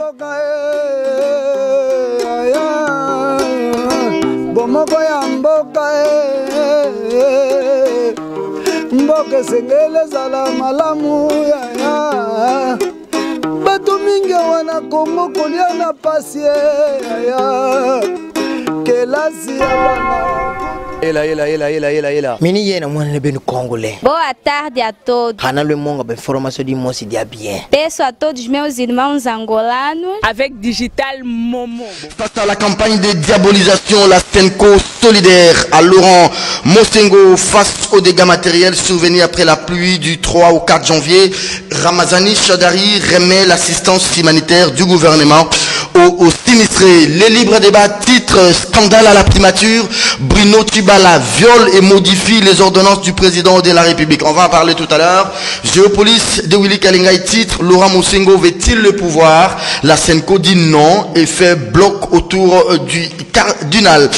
mboka bomoko ya mboka mboka sengele zala malamu ya bato mingi wana Kongo kolia na pasi ya kelasi ya bana. Mini yena mwana ne benu congolais. Boa tarde a todos. Hana le monga ben formation de mosi dia bien. Peço a todos meus irmãos angolanos avec Digital Momo. Face à la campagne de diabolisation, la Senco solidaire à Laurent Mosengo face aux dégâts matériels survenus après la pluie du 3 au 4 janvier, Ramazani Chadari remet l'assistance humanitaire du gouvernement aux sinistrés. Les libres débats titre scandale à la primature, Bruno Tibala viole et modifie les ordonnances du président de la République. On va en parler tout à l'heure. Géopolice de Willy Kalingai titre Laurent Mosengo veut-il le pouvoir? La Senco dit non et fait bloc autour du cardinal.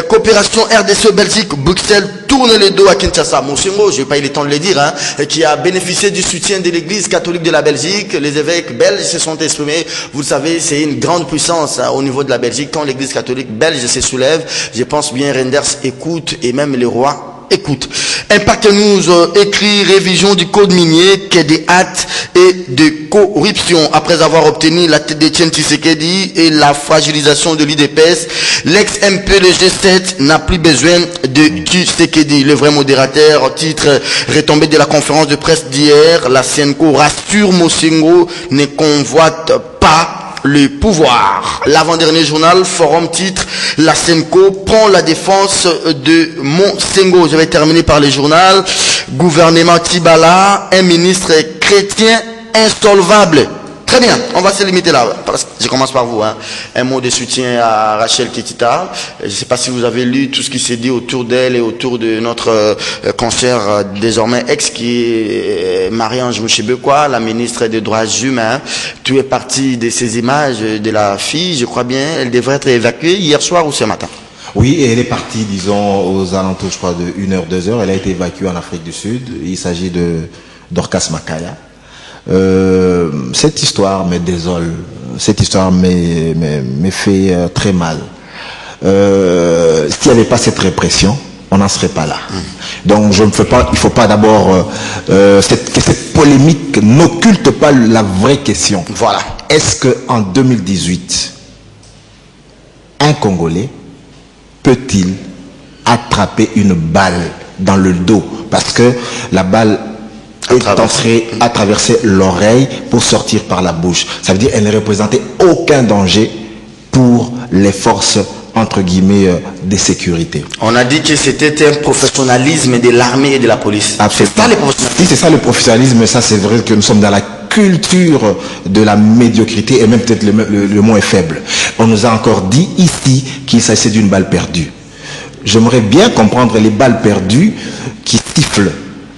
Coopération RDC Belgique, Bruxelles tourne les dos à Kinshasa. Mosengo, je n'ai pas eu le temps de le dire, qui a bénéficié du soutien de l'église catholique de la Belgique. Les évêques belges se sont exprimés. Vous le savez, c'est une grande puissance au niveau de la Belgique. Quand l'église catholique belge se soulève, je pense bien Renders écoute et même les rois écoutent. Impact News écrit révision du code minier qui est des hâtes et de corruption. Après avoir obtenu la tête d'Etienne Tshisekedi et la fragilisation de l'IDPS, l'ex-MP de G7 n'a plus besoin de Tshisekedi. Le vrai modérateur, titre retombé de la conférence de presse d'hier, la Senco rassure Mosengo ne convoite pas le pouvoir. L'avant-dernier journal, Forum titre, la Senco prend la défense de Mosengo. Je vais terminer par le journal, gouvernement Tibala, un ministre chrétien insolvable. Très bien, on va se limiter là. Je commence par vous. Un mot de soutien à Rachel Ketita. Je ne sais pas si vous avez lu tout ce qui s'est dit autour d'elle et autour de notre consoeur désormais ex qui est Marie-Ange Mouchébekwa, la ministre des Droits humains. Tout est parti de ces images de la fille, je crois bien. Elle devrait être évacuée hier soir ou ce matin. Oui, et elle est partie, disons, aux alentours, je crois, de 1h, 2h. Elle a été évacuée en Afrique du Sud. Il s'agit de Dorcas Makaya. Cette histoire me désole, cette histoire me fait très mal. S'il n'y avait pas cette répression, on n'en serait pas là. Donc je ne fais pas, il ne faut pas d'abord que cette polémique n'occulte pas la vraie question. Voilà. Est-ce qu'en 2018, un Congolais peut-il attraper une balle dans le dos? Parce que la balle a traversé l'oreille pour sortir par la bouche. Ça veut dire qu'elle ne représentait aucun danger pour les forces entre guillemets de sécurité. On a dit que c'était un professionnalisme de l'armée et de la police. Si c'est ça le professionnalisme, mais ça c'est vrai que nous sommes dans la culture de la médiocrité et même peut-être le mot est faible. On nous a encore dit ici qu'il s'agissait d'une balle perdue. J'aimerais bien comprendre les balles perdues qui sifflent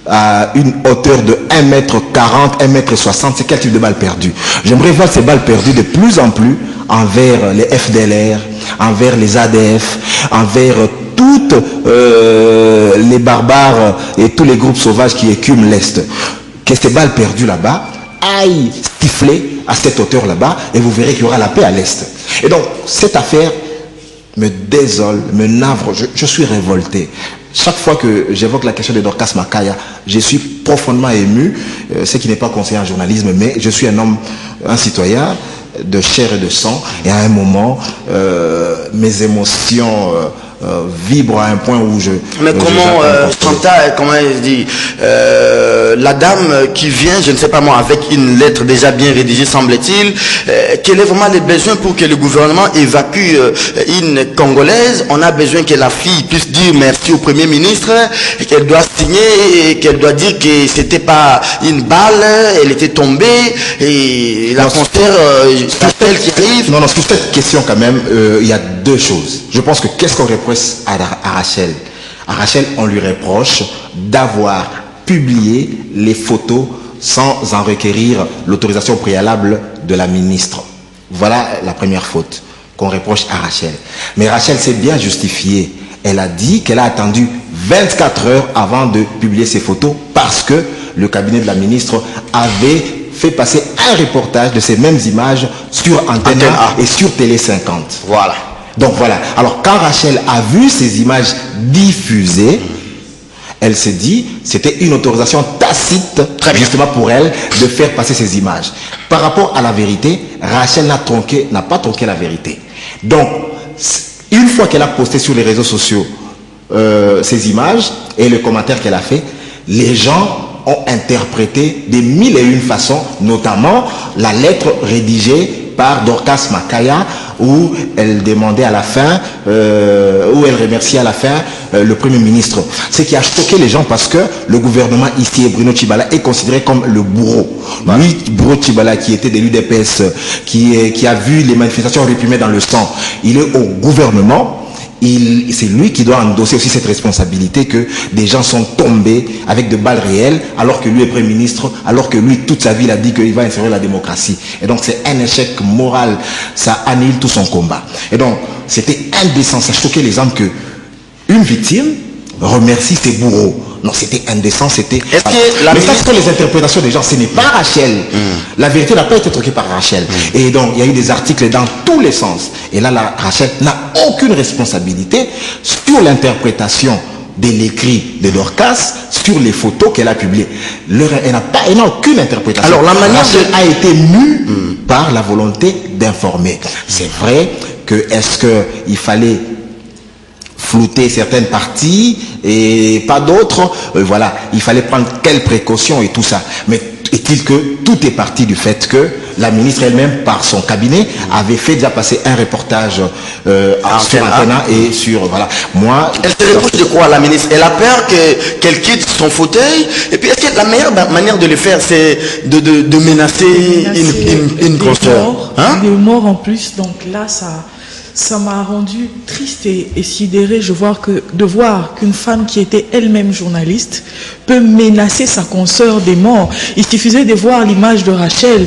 à une hauteur de 1m40, 1m60, c'est quel type de balles perdues? J'aimerais voir ces balles perdues de plus en plus envers les FDLR, envers les ADF, envers toutes les barbares et tous les groupes sauvages qui écument l'Est. Que ces balles perdues là-bas aillent siffler à cette hauteur là-bas et vous verrez qu'il y aura la paix à l'Est. Et donc, cette affaire me désole, me navre, je suis révolté. Chaque fois que j'évoque la question de Dorcas Makaya, je suis profondément ému, ce qui n'est pas conseiller en journalisme, mais je suis un homme, un citoyen de chair et de sang, et à un moment, mes émotions vibrent à un point où je... Mais comment, Fanta, comment elle dit, la dame qui vient, je ne sais pas moi, avec une lettre déjà bien rédigée, semble-t-il, quel est vraiment le besoin pour que le gouvernement évacue une Congolaise? On a besoin que la fille puisse dire merci au Premier ministre, qu'elle doit signer, et qu'elle doit dire que c'était pas une balle, elle était tombée, et la constère, c'est elle qui arrive. Non, sur cette question quand même, il y a deux choses. Je pense que qu'est-ce qu'on reproche à Rachel? À Rachel, on lui reproche d'avoir publié les photos sans en requérir l'autorisation préalable de la ministre. Voilà la première faute qu'on reproche à Rachel. Mais Rachel s'est bien justifiée. Elle a dit qu'elle a attendu 24 heures avant de publier ces photos parce que le cabinet de la ministre avait fait passer un reportage de ces mêmes images sur Antenne A et sur Télé 50. Voilà. Donc voilà. Alors quand Rachel a vu ces images diffusées, elle s'est dit, c'était une autorisation tacite, justement pour elle, de faire passer ces images. Par rapport à la vérité, Rachel n'a pas tronqué la vérité. Donc, une fois qu'elle a posté sur les réseaux sociaux ces images et le commentaire qu'elle a fait, les gens ont interprété de mille et une façons, notamment la lettre rédigée par Dorcas Makaya, où elle demandait à la fin, où elle remerciait à la fin le Premier ministre. Ce qui a choqué les gens parce que le gouvernement ici, et Bruno Tshibala, est considéré comme le bourreau. Lui, Bruno Tshibala, qui était de l'UDPS, qui a vu les manifestations réprimées dans le sang, il est au gouvernement. C'est lui qui doit endosser aussi cette responsabilité que des gens sont tombés avec de balles réelles alors que lui est Premier ministre, alors que lui toute sa vie il a dit qu'il va instaurer la démocratie. Et donc c'est un échec moral, ça annule tout son combat. Et donc c'était indécent, ça choquait les hommes que une victime remercie ses bourreaux. Non, c'était indécent, c'était... Mais ça, ce sont les interprétations des gens, ce n'est pas Rachel. La vérité n'a pas été troquée par Rachel. Et donc, il y a eu des articles dans tous les sens. Et là, Rachel n'a aucune responsabilité sur l'interprétation de l'écrit de Dorcas, sur les photos qu'elle a publiées. Elle n'a aucune interprétation. Alors, la manière Rachel a été mue par la volonté d'informer. C'est vrai que, est-ce qu'il fallait flouter certaines parties et pas d'autres, voilà, il fallait prendre quelles précautions et tout ça. Mais est-il que tout est parti du fait que la ministre elle-même, par son cabinet, avait fait déjà passer un reportage sur Antenne et sur, voilà. Moi, elle se reproche de quoi, la ministre? Elle a peur qu'elle quitte son fauteuil. Et puis, est-ce que la meilleure manière de le faire, c'est de menacer une consoeur, hein? Des morts en plus, donc là, ça m'a rendu triste et sidérée de voir qu'une femme qui était elle-même journaliste peut menacer sa consoeur des morts. Il suffisait de voir l'image de Rachel.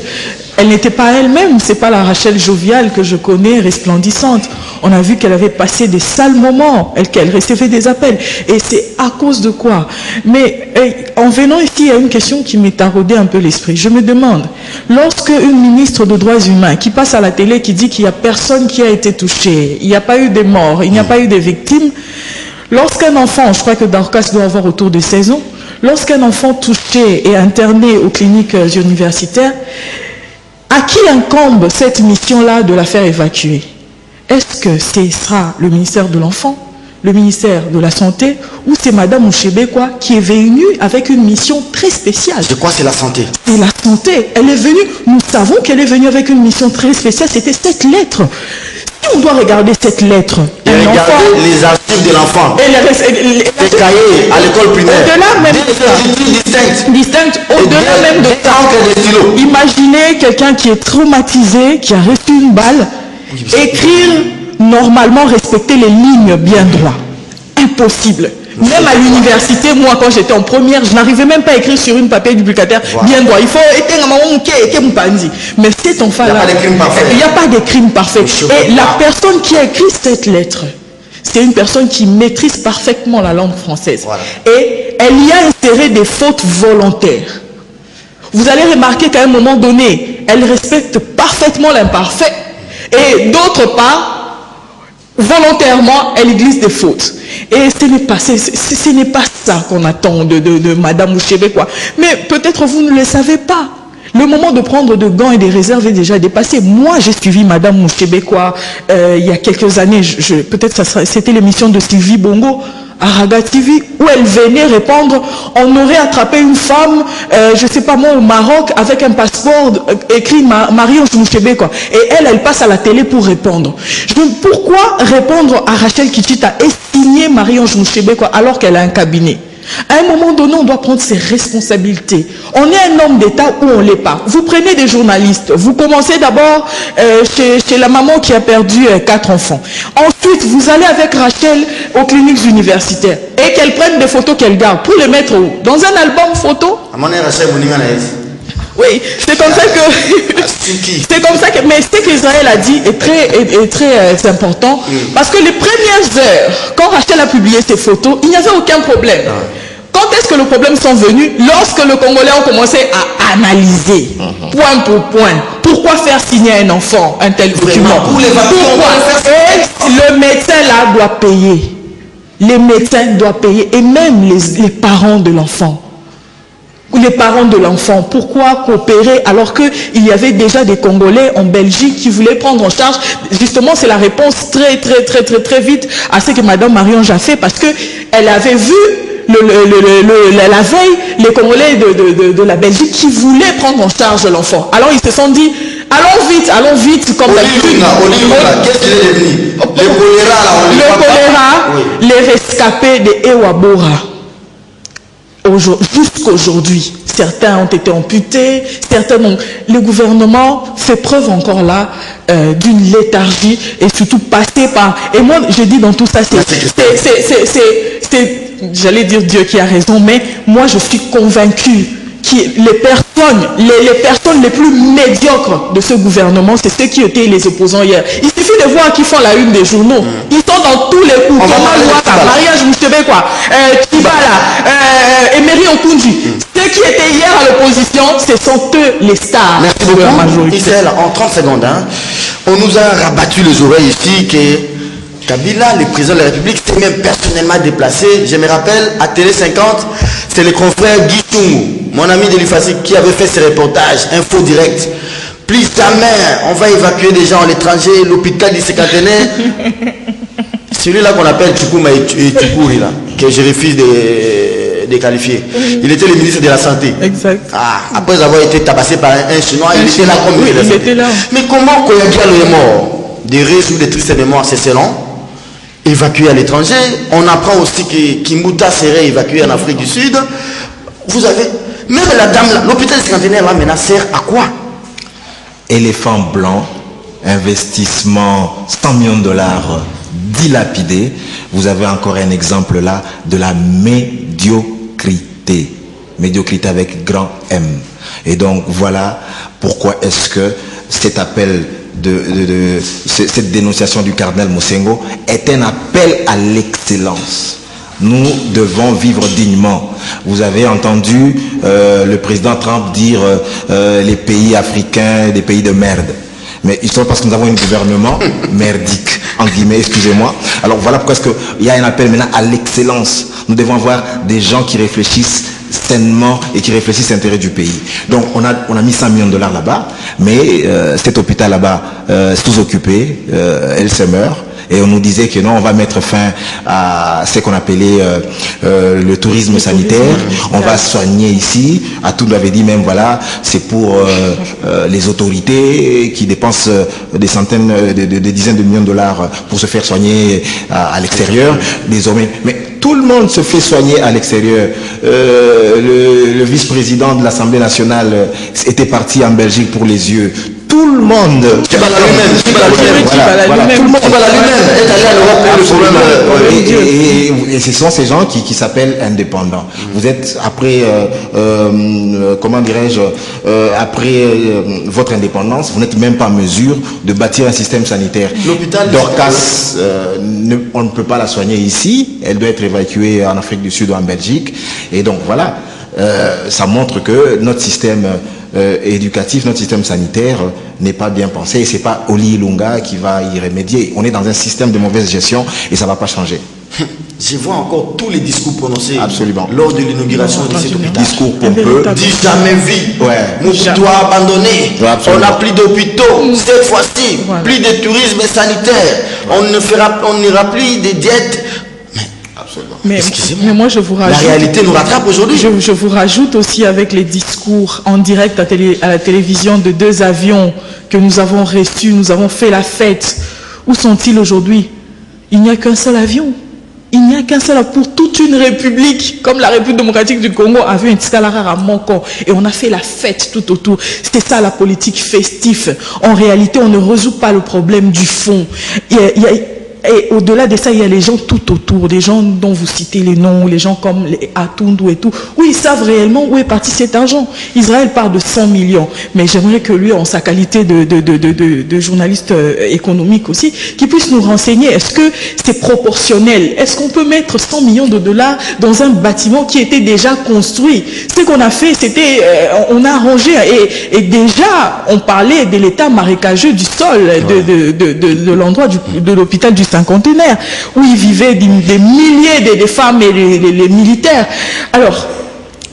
Elle n'était pas elle-même, c'est pas la Rachel joviale que je connais, resplendissante. On a vu qu'elle avait passé des sales moments, qu'elle recevait des appels. Et c'est à cause de quoi? Mais en venant ici, il y a une question qui m'est taraudée un peu l'esprit. Je me demande, lorsque une ministre des Droits humains qui passe à la télé, qui dit qu'il n'y a personne qui a été touché, il n'y a pas eu de morts, il n'y a pas eu de victimes, lorsqu'un enfant, je crois que Dorcas doit avoir autour de 16 ans, lorsqu'un enfant touché est interné aux cliniques universitaires, à qui incombe cette mission-là de la faire évacuer? Est-ce que ce sera le ministère de l'Enfant, le ministère de la Santé, ou c'est Madame Mouchébekwa qui est venue avec une mission très spéciale? De quoi c'est la santé? C'est la santé. Elle est venue, nous savons qu'elle est venue avec une mission très spéciale, c'était cette lettre. Si on doit regarder cette lettre, et regarder les archives de l'enfant, les cahiers à l'école primaire, au-delà même distinctes, au-delà même de ça, imaginez quelqu'un qui est traumatisé, qui a reçu une balle, écrire normalement, respecter les lignes bien droit. Impossible. Même à l'université, moi, quand j'étais en première, je n'arrivais même pas à écrire sur une papier duplicataire bien droit. Il faut... Mais cet enfant-là, il n'y a pas de crime parfait. Et la personne qui a écrit cette lettre, c'est une personne qui maîtrise parfaitement la langue française. Voilà. Et elle y a inséré des fautes volontaires. Vous allez remarquer qu'à un moment donné, elle respecte parfaitement l'imparfait. Et d'autre part, volontairement, elle glisse des fautes. Et ce n'est pas ça qu'on attend de Madame Mouchébekwa. Mais peut-être vous ne le savez pas. Le moment de prendre de gants et des réserves est déjà dépassé. Moi, j'ai suivi Madame Mouchébekwa il y a quelques années. Peut-être c'était l'émission de Sylvie Bongo à Raga TV, où elle venait répondre. On aurait attrapé une femme, je ne sais pas moi, au Maroc, avec un passeport écrit Marie-Ange Mouchébekwa. Et elle passe à la télé pour répondre. Pourquoi répondre à Rachel Kitchita et signer Marie-Ange Mouchébekwa alors qu'elle a un cabinet? À un moment donné, on doit prendre ses responsabilités. On est un homme d'État ou on ne l'est pas. Vous prenez des journalistes. Vous commencez d'abord chez la maman qui a perdu 4 enfants. Ensuite, vous allez avec Rachel aux cliniques universitaires et qu'elle prenne des photos qu'elle garde pour les mettre où? Dans un album photo? Oui, c'est comme ça que... c'est comme ça que... Mais ce qu'Israël a dit est très important. Parce que les premières heures, quand Rachel a publié ses photos, il n'y avait aucun problème. Quand est-ce que les problèmes sont venus? Lorsque les Congolais ont commencé à analyser, point pour point, pourquoi faire signer un enfant un tel document? Pourquoi? Et le médecin là doit payer. Les médecins doivent payer, et même les parents de l'enfant. Les parents de l'enfant, pourquoi coopérer alors qu'il y avait déjà des Congolais en Belgique qui voulaient prendre en charge? Justement, c'est la réponse très vite à ce que Madame Marie-Ange a fait, parce qu'elle avait vu la veille les Congolais de la Belgique qui voulaient prendre en charge l'enfant. Alors ils se sont dit, allons vite, comme d'habitude. Qu'est-ce qu'il est devenu? Le choléra, les rescapés de Ewabora. Jusqu'aujourd'hui, certains ont été amputés, certains ont... Le gouvernement fait preuve encore là d'une léthargie et surtout passé par... Et moi, je dis dans tout ça, j'allais dire Dieu qui a raison, mais moi je suis convaincu que les personnes les plus médiocres de ce gouvernement, c'est ceux qui étaient les opposants hier. Il suffit de voir qui font la une des journaux. Ils sont dans tous les coups. Mariage Moussebe, quoi. Tibala, Emery Okunji. Ceux qui étaient hier à l'opposition, ce sont eux les stars. Merci beaucoup. La majorité. Isel, en 30 secondes, on nous a rabattu les oreilles ici que Kabila, le président de la République, s'est même personnellement déplacé. Je me rappelle, à Télé 50, c'est le confrère Guy Tungu, mon ami de l'UFASI, qui avait fait ce reportage, info direct. Plus jamais, on va évacuer des gens à l'étranger, l'hôpital du cinquantenaire. Celui-là qu'on appelle Tchoukouma et Tchoukouri, là, que je refuse de qualifier. Il était le ministre de la Santé. Exact. Après avoir été tabassé par un Chinois, il était là comme ministre de la Santé. Mais comment Koyadialo est mort? Des réseaux de tristes mémoires, c'est selon. Évacué à l'étranger. On apprend aussi que Kimbuta serait évacué en Afrique du Sud. Vous avez... Même la dame, l'hôpital cinquantenaire là maintenant sert à quoi? Éléphant blanc, investissement 100 millions de dollars dilapidés. Vous avez encore un exemple là de la médiocrité. Médiocrité avec grand M. Et donc voilà pourquoi est-ce que cet appel cette dénonciation du cardinal Mosengo est un appel à l'excellence. Nous devons vivre dignement. Vous avez entendu le président Trump dire les pays africains, des pays de merde. Mais ils sont parce que nous avons un gouvernement merdique, en guillemets, excusez-moi. Alors voilà pourquoi il y a un appel maintenant à l'excellence. Nous devons avoir des gens qui réfléchissent sainement et qui réfléchissent à l'intérêt du pays. Donc on a mis 100 millions de dollars là-bas, mais cet hôpital là-bas sous-occupé, elle se meurt. Et on nous disait que non, on va mettre fin à ce qu'on appelait le tourisme sanitaire. On va soigner ici. Atout nous avait dit même, voilà, c'est pour les autorités qui dépensent des centaines, des dizaines de millions de dollars pour se faire soigner à l'extérieur. Désormais, mais tout le monde se fait soigner à l'extérieur. Le vice-président de l'Assemblée nationale était parti en Belgique pour les yeux. Tout le monde. Tout le monde est allé à l'Europe pour le problème. Et ce sont ces gens qui s'appellent indépendants. Vous êtes après, comment dirais-je, après votre indépendance, vous n'êtes même pas en mesure de bâtir un système sanitaire. L'hôpital Dorcas, on ne peut pas la soigner ici. Elle doit être évacuée en Afrique du Sud ou en Belgique. Et donc voilà, ça montre que notre système éducatif, notre système sanitaire n'est pas bien pensé et c'est pas Oli Lunga qui va y remédier. On est dans un système de mauvaise gestion et ça ne va pas changer. Je vois encore tous les discours prononcés lors de l'inauguration de cet hôpital. Discours pompeux. Dit jamais vu. Mobutu a abandonné. On n'a plus d'hôpitaux. Cette fois-ci, plus de tourisme sanitaire. On n'ira plus de diètes. Mais moi je vous rajoute, la réalité nous rattrape aujourd'hui. Je vous rajoute aussi avec les discours en direct à la télévision de 2 avions que nous avons reçus, nous avons fait la fête. Où sont-ils aujourd'hui? Il n'y a qu'un seul avion. Il n'y a qu'un seul pour toute une république, comme la République démocratique du Congo avait un Tsikalara à Moko. Et on a fait la fête tout autour. C'était ça la politique festive. En réalité, on ne résout pas le problème du fond. et au-delà de ça, il y a les gens tout autour, des gens dont vous citez les noms, les gens comme les Atundu et tout, où ils savent réellement où est parti cet argent. Israël parle de 100 millions, mais j'aimerais que lui, en sa qualité de journaliste économique aussi, qu'il puisse nous renseigner, est-ce que c'est proportionnel? Est-ce qu'on peut mettre 100 millions de dollars dans un bâtiment qui était déjà construit? Ce qu'on a fait, c'était, on a arrangé, et déjà, on parlait de l'état marécageux du sol, de l'endroit de l'hôpital du Cinquantenaire, où il vivait des milliers de femmes et les militaires. Alors,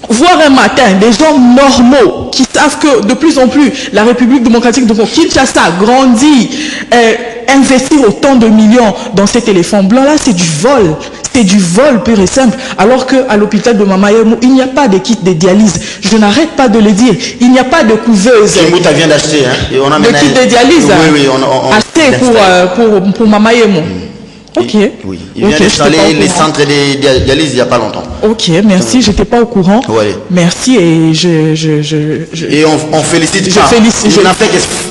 voir un matin des gens normaux qui savent que de plus en plus la République démocratique de Congo, Kinshasa, grandit, investir autant de millions dans cet éléphant blanc-là, c'est du vol. C'est du vol pur et simple. Alors qu'à l'hôpital de Mamayemo, il n'y a pas de kit de dialyse. Je n'arrête pas de le dire. Il n'y a pas de couveuse. Kimbuta vient d'acheter. Hein, le kit de dialyse. Oui, acheté pour Mamayemo. Ok. Oui. Il vient d'installer les centres de dialyse il n'y a pas longtemps. Ok, merci. Je n'étais pas au courant. Oui. Merci et Et on félicite.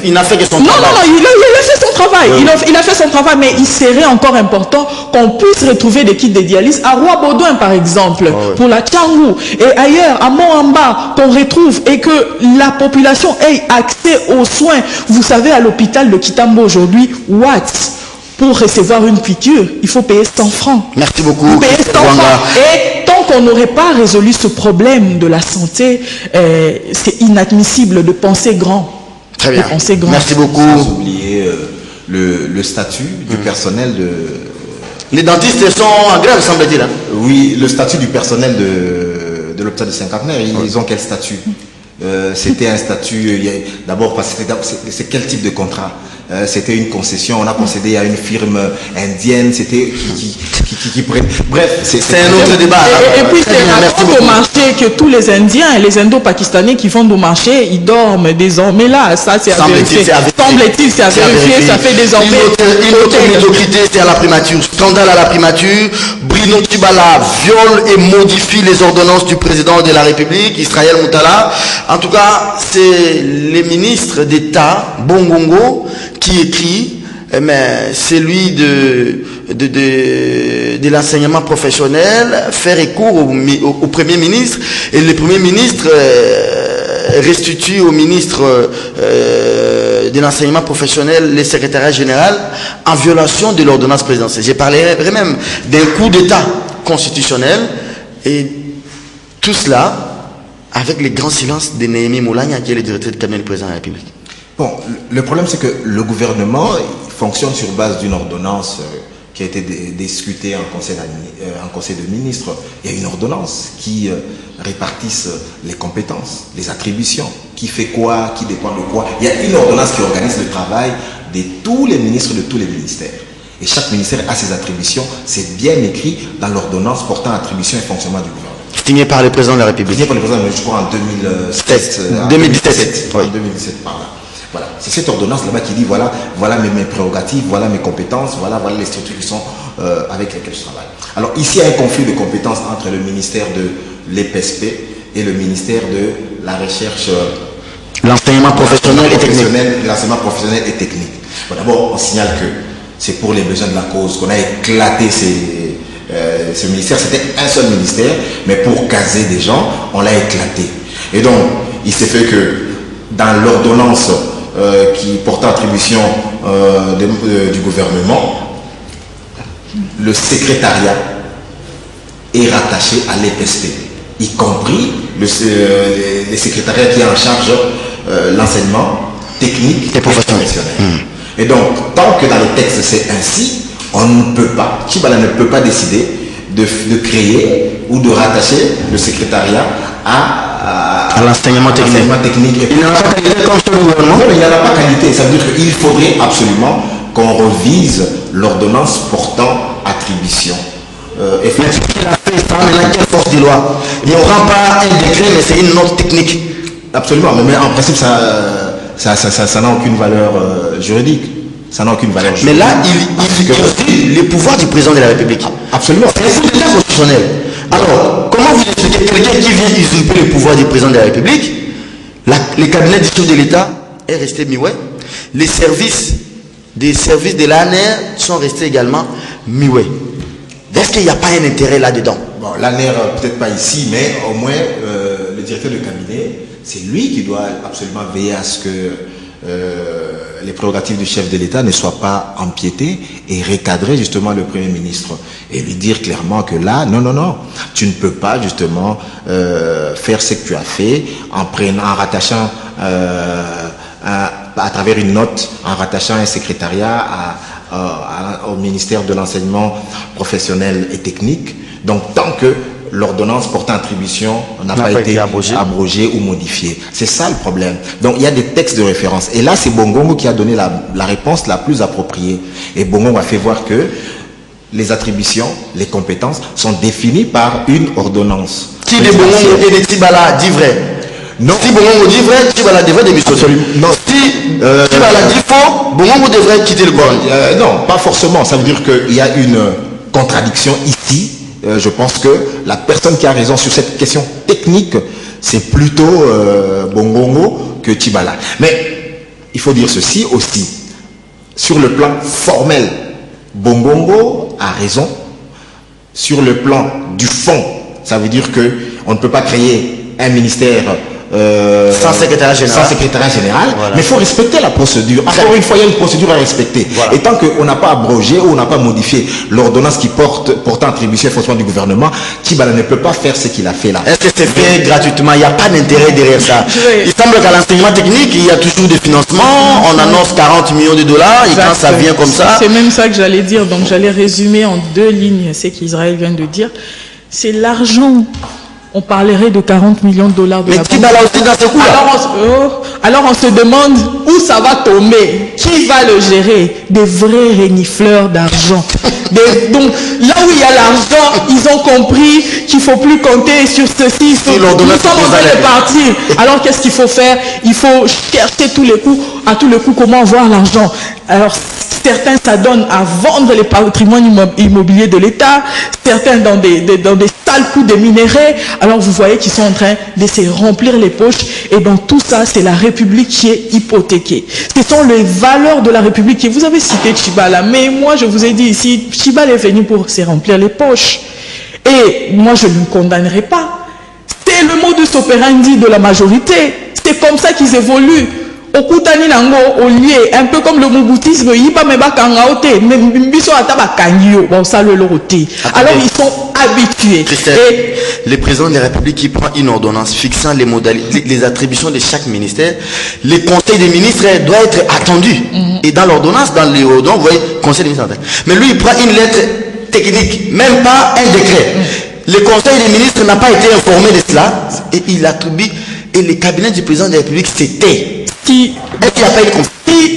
Il n'a fait que son travail. Non, il a fait son travail. Il a fait son travail, mais il serait encore important qu'on puisse retrouver des kits de dialyse à Roi-Baudouin, par exemple, pour la Tchangou, et ailleurs, à Moamba, qu'on retrouve, et que la population ait accès aux soins. Vous savez, à l'hôpital de Kitambo aujourd'hui, pour recevoir une piqûre, il faut payer 100 francs. Merci beaucoup. Vous payez 100 francs. Et tant qu'on n'aurait pas résolu ce problème de la santé, c'est inadmissible de penser grand. Très bien. Merci beaucoup. Sans oublier le statut du personnel de... Les dentistes sont en grève, semble-t-il. Hein? Oui, le statut du personnel de l'hôpital du Cinquantenaire. Ils ont quel statut? C'était un statut... D'abord, c'est quel type de contrat? C'était une concession, on a concédé à une firme indienne, c'était qui bref, c'est un autre débat. Et puis c'est raconte au marché que tous les Indiens et les Indo-Pakistanais qui vont au marché, ils dorment désormais là. Ça c'est à vérifier. Semble-t-il, c'est à vérifier, ça fait désormais. Une autre médiocrité, c'est à la primature. Scandale à la primature. Bruno Tibala viole et modifie les ordonnances du président de la République, Israël Moutala. En tout cas, c'est les ministres d'État, Bongongo, qui écrit, c'est lui de l'enseignement professionnel, faire recours au Premier ministre, et le Premier ministre restitue au ministre de l'enseignement professionnel le secrétariat général en violation de l'ordonnance présidentielle. Je parlerai même d'un coup d'État constitutionnel, et tout cela avec le grand silence de Néhémie Moulania, qui est le directeur de cabinet du président de la République. Bon, le problème c'est que le gouvernement fonctionne sur base d'une ordonnance qui a été discutée en conseil de ministres. Il y a une ordonnance qui répartisse les compétences, les attributions, qui fait quoi, qui dépend de quoi. Il y a une ordonnance qui organise le travail de tous les ministres de tous les ministères. Et chaque ministère a ses attributions. C'est bien écrit dans l'ordonnance portant attribution et fonctionnement du gouvernement. Signé par le président de la République. Signé par le président, je crois en 2017. 2017. Oui. 2017, par là. Voilà. C'est cette ordonnance là-bas qui dit voilà mes prérogatives, voilà mes compétences, voilà les structures qui sont avec lesquelles je travaille. Alors ici, il y a un conflit de compétences entre le ministère de l'EPSP et le ministère de la recherche, l'enseignement professionnel et technique. L'enseignement professionnel et technique. Bon, d'abord, on signale que c'est pour les besoins de la cause qu'on a éclaté ce ministère. C'était un seul ministère, mais pour caser des gens, on l'a éclaté. Et donc, il s'est fait que dans l'ordonnance qui portait attribution du gouvernement, le secrétariat est rattaché à l'EPSP, y compris les secrétariats qui est en charge l'enseignement technique et professionnel. Et donc, tant que dans les textes c'est ainsi, on ne peut pas, Tchibala ne peut pas décider de créer ou de rattacher le secrétariat à l'enseignement technique. Il n'en a pas qualité comme ce gouvernement. Non, il n'en a pas qualité. Ça veut dire qu'il faudrait absolument qu'on revise l'ordonnance portant attribution. Il a fait ça, maintenant quelle force de loi. Il ne prend pas un décret, mais c'est une note technique. Absolument, mais en principe, ça n'a aucune valeur juridique. Ça n'a aucune valeur juridique. Mais là, il les pouvoirs du président de la République. Absolument. C'est un coup d'État constitutionnel. Alors, comment vous expliquez quelqu'un qui vient usurper le pouvoir du président de la République? Le cabinet du chef de l'État est resté muet. Les services des services de l'ANER sont restés également muets. Est-ce qu'il n'y a pas un intérêt là-dedans? Bon, l'ANER, peut-être pas ici, mais au moins le directeur de cabinet, c'est lui qui doit absolument veiller à ce que les prérogatives du chef de l'État ne soient pas empiétées et recadrer justement le Premier ministre et lui dire clairement que là, non, tu ne peux pas justement faire ce que tu as fait en rattachant à travers une note, en rattachant un secrétariat au ministère de l'enseignement professionnel et technique. Donc tant que l'ordonnance portant attribution n'a pas été abrogée ou modifiée. C'est ça le problème. Donc il y a des textes de référence. Et là, c'est Bongongo qui a donné la réponse la plus appropriée. Et Bongongo a fait voir que les attributions, les compétences sont définies par une ordonnance. Qui de Bongongo et de Tibala dit vrai? Non. Si Bongongo dit vrai, Tibala devrait démissionner. Non. Si Tibala dit faux, Bongongo devrait quitter le gouvernement. Non, pas forcément. Ça veut dire qu'il y a une contradiction ici. Je pense que la personne qui a raison sur cette question technique, c'est plutôt Bongongo que Tibala. Mais il faut dire ceci aussi. Sur le plan formel, Bongongo a raison. Sur le plan du fond, ça veut dire qu'on ne peut pas créer un ministère sans secrétariat général. Voilà. Mais il faut respecter la procédure. Encore une fois, il y a une procédure à respecter. Voilà. Et tant qu'on n'a pas abrogé ou on n'a pas modifié l'ordonnance qui portant attribution et fonctionnement du gouvernement, Tibala ne peut pas faire ce qu'il a fait là. Est-ce que c'est fait gratuitement? Il n'y a pas d'intérêt derrière ça. Il semble qu'à l'enseignement technique, il y a toujours des financements. On annonce 40 millions de dollars et quand ça vient comme ça... C'est même ça que j'allais dire. Donc j'allais résumer en 2 lignes ce qu'Israël vient de dire. C'est l'argent. On parlerait de 40 millions de dollars de mais qui va là aussi dans ce coup-là? Alors on se demande où ça va tomber. Qui va le gérer? Des vrais renifleurs d'argent. Donc là où il y a l'argent, ils ont compris qu'il ne faut plus compter sur ceci. Nous sommes en train de partir. Alors qu'est-ce qu'il faut faire? Il faut chercher à tous les coups comment avoir l'argent. Alors certains s'adonnent à vendre les patrimoines immobiliers de l'État, certains dans des sales coups de minéraux. Alors vous voyez qu'ils sont en train de se remplir les poches. Et dans tout ça, c'est la République qui est hypothéquée. Ce sont les valeurs de la République. Vous avez cité Tibala, mais moi je vous ai dit ici, Tibala est venu pour se remplir les poches. Et moi je ne le condamnerai pas. C'est le modus operandi de la majorité. C'est comme ça qu'ils évoluent. Okutani nango olié, un peu comme le moboutisme, alors ils sont habitués. Et le président de la République qui prend une ordonnance fixant les modalités, les attributions de chaque ministère, les conseils des ministres doivent être attendus. Et dans l'ordonnance, dans les ordonnances, vous voyez, conseil des ministres. Mais lui, il prend une lettre technique, même pas un décret. Le conseil des ministres n'a pas été informé de cela et il attribue, et le cabinet du président de la République s'était. Si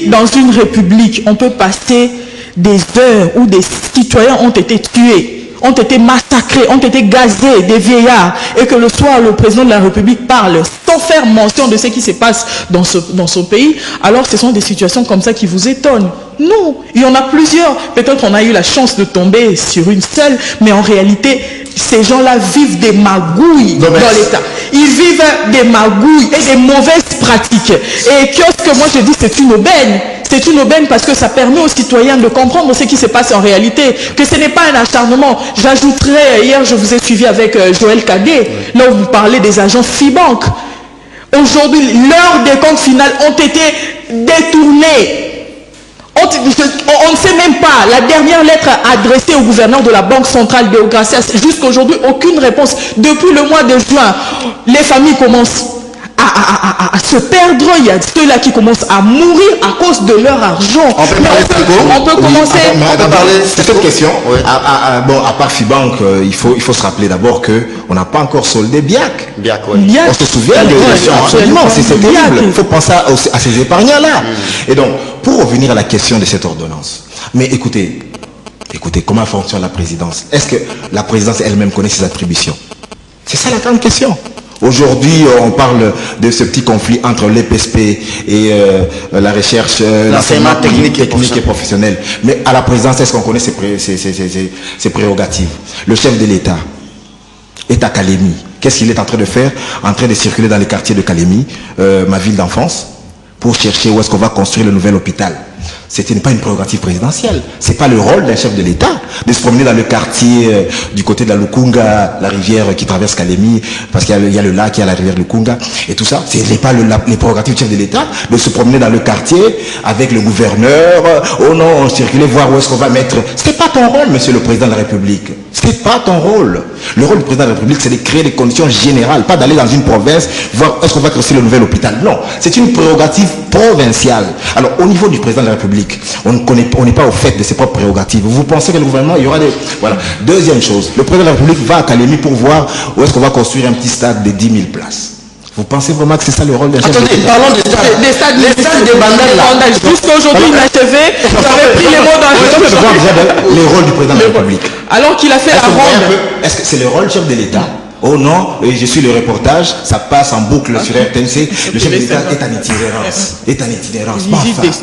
dans une république, on peut passer des heures où des citoyens ont été tués, ont été massacrés, ont été gazés, des vieillards, et que le soir, le président de la République parle sans faire mention de ce qui se passe dans son pays, alors ce sont des situations comme ça qui vous étonnent. Non, il y en a plusieurs. Peut-être on a eu la chance de tomber sur une seule, mais en réalité, ces gens-là vivent des magouilles dans l'État. Ils vivent des magouilles et des mauvaises pratiques. Et que moi je dis, c'est une aubaine. C'est une aubaine parce que ça permet aux citoyens de comprendre ce qui se passe en réalité, que ce n'est pas un acharnement. J'ajouterais, hier je vous ai suivi avec Joël Cadet, là où vous parlez des agents FIBank. Aujourd'hui, leurs décomptes finales ont été détournés. On ne sait même pas. La dernière lettre adressée au gouverneur de la Banque centrale de Gracias, jusqu'à aujourd'hui, aucune réponse. Depuis le mois de juin, les familles commencent à se perdre. Il y a ceux-là qui commencent à mourir à cause de leur argent. On peut commencer. On peut parler de cette question. Oui. Bon, à part FIBank, il faut se rappeler d'abord qu'on n'a pas encore soldé BIAC. On se souvient absolument, c'est terrible. Il faut penser à ces épargnants-là. Et donc, pour revenir à la question de cette ordonnance, mais écoutez, comment fonctionne la présidence? Est-ce que la présidence elle-même connaît ses attributions? C'est ça la grande question. Aujourd'hui, on parle de ce petit conflit entre l'EPSP et la recherche, l'enseignement technique et professionnel. Mais à la présidence, est-ce qu'on connaît ses prérogatives? Le chef de l'État est à Kalemi. Qu'est-ce qu'il est en train de faire? En train de circuler dans les quartiers de Kalemi, ma ville d'enfance, pour chercher où est-ce qu'on va construire le nouvel hôpital. Ce n'est pas une prérogative présidentielle. Ce n'est pas le rôle d'un chef de l'État de se promener dans le quartier du côté de la Lukunga, la rivière qui traverse Kalemi, parce qu'il y a le lac, il y a la rivière Lukunga, et tout ça. Ce n'est pas les prérogatives du chef de l'État de se promener dans le quartier avec le gouverneur. Oh non, on circule, voir où est-ce qu'on va mettre. Ce n'est pas ton rôle, monsieur le président de la République. Ce n'est pas ton rôle. Le rôle du président de la République, c'est de créer les conditions générales, pas d'aller dans une province, voir est-ce qu'on va créer le nouvel hôpital. Non, c'est une prérogative provinciale. Alors, au niveau du président de la République, on n'est pas au fait de ses propres prérogatives. Vous pensez que le gouvernement, il y aura des... Voilà. Deuxième chose, le président de la République va à Kalemi pour voir où est-ce qu'on va construire un petit stade de 10 000 places. Vous pensez vraiment que c'est ça le rôle d'un chef de l'État? Attendez, parlons des stades. Les stades des bandales là. Jusqu'aujourd'hui inachevé, vous avez pris les mots dans le rôle du président de la République. Alors qu'il a fait la ronde. Est-ce que c'est le rôle du chef de l'État? Oh non, je suis le reportage, ça passe en boucle sur RTNC, le chef de l'État est en itinérance.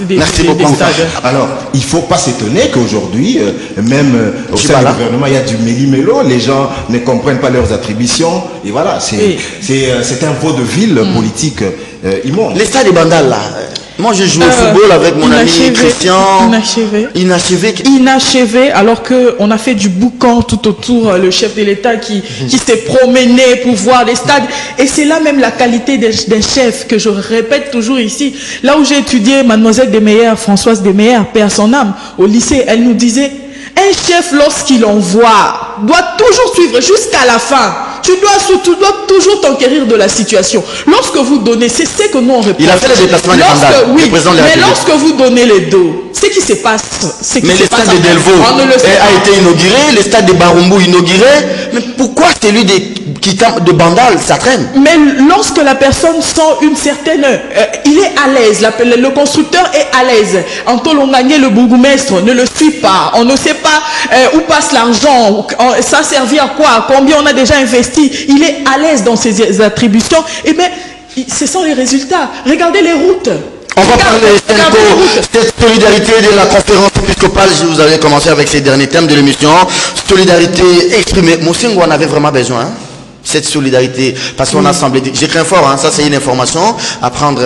Merci beaucoup. Alors, il ne faut pas s'étonner qu'aujourd'hui, même au sein du gouvernement, il y a du méli-mélo, les gens ne comprennent pas leurs attributions, et voilà, c'est un vaudeville politique immonde. Les stades des bandales là. Moi, je joue au football avec mon ami Christian. Inachevé, alors qu'on a fait du boucan tout autour, le chef de l'État qui s'est promené pour voir les stades. Et c'est là même la qualité des chefs que je répète toujours ici. Là où j'ai étudié Mademoiselle Desmeyer, Françoise Desmeyer, paix à son âme, au lycée, elle nous disait, un chef, lorsqu'il envoie, doit toujours suivre jusqu'à la fin. Tu dois toujours t'enquérir de la situation. Lorsque vous donnez, c'est ce que nous on répond. Il a fait les déplacements des mandats, oui, le président de la République. Mais lorsque vous donnez les dos, ce qui se passe, c'est que... Mais le stade de Delvaux a été inauguré, le stade de Barumbu inauguré. Mais pourquoi celui de Bandal, ça traîne? Mais lorsque la personne sent une certaine... il est à l'aise, le constructeur est à l'aise. Antolongagné, le bourgmestre, ne le suit pas. On ne sait pas où passe l'argent, ça servit à quoi, combien on a déjà investi. Il est à l'aise dans ses attributions. Et bien, ce sont les résultats. Regardez les routes. On va parler cette solidarité de la conférence épiscopale. Vous allez commencer avec ces derniers thèmes de l'émission. Solidarité exprimée. Moussingo en avait vraiment besoin. Hein? Cette solidarité, parce qu'on a semblé, j'écris fort, hein, ça c'est une information à prendre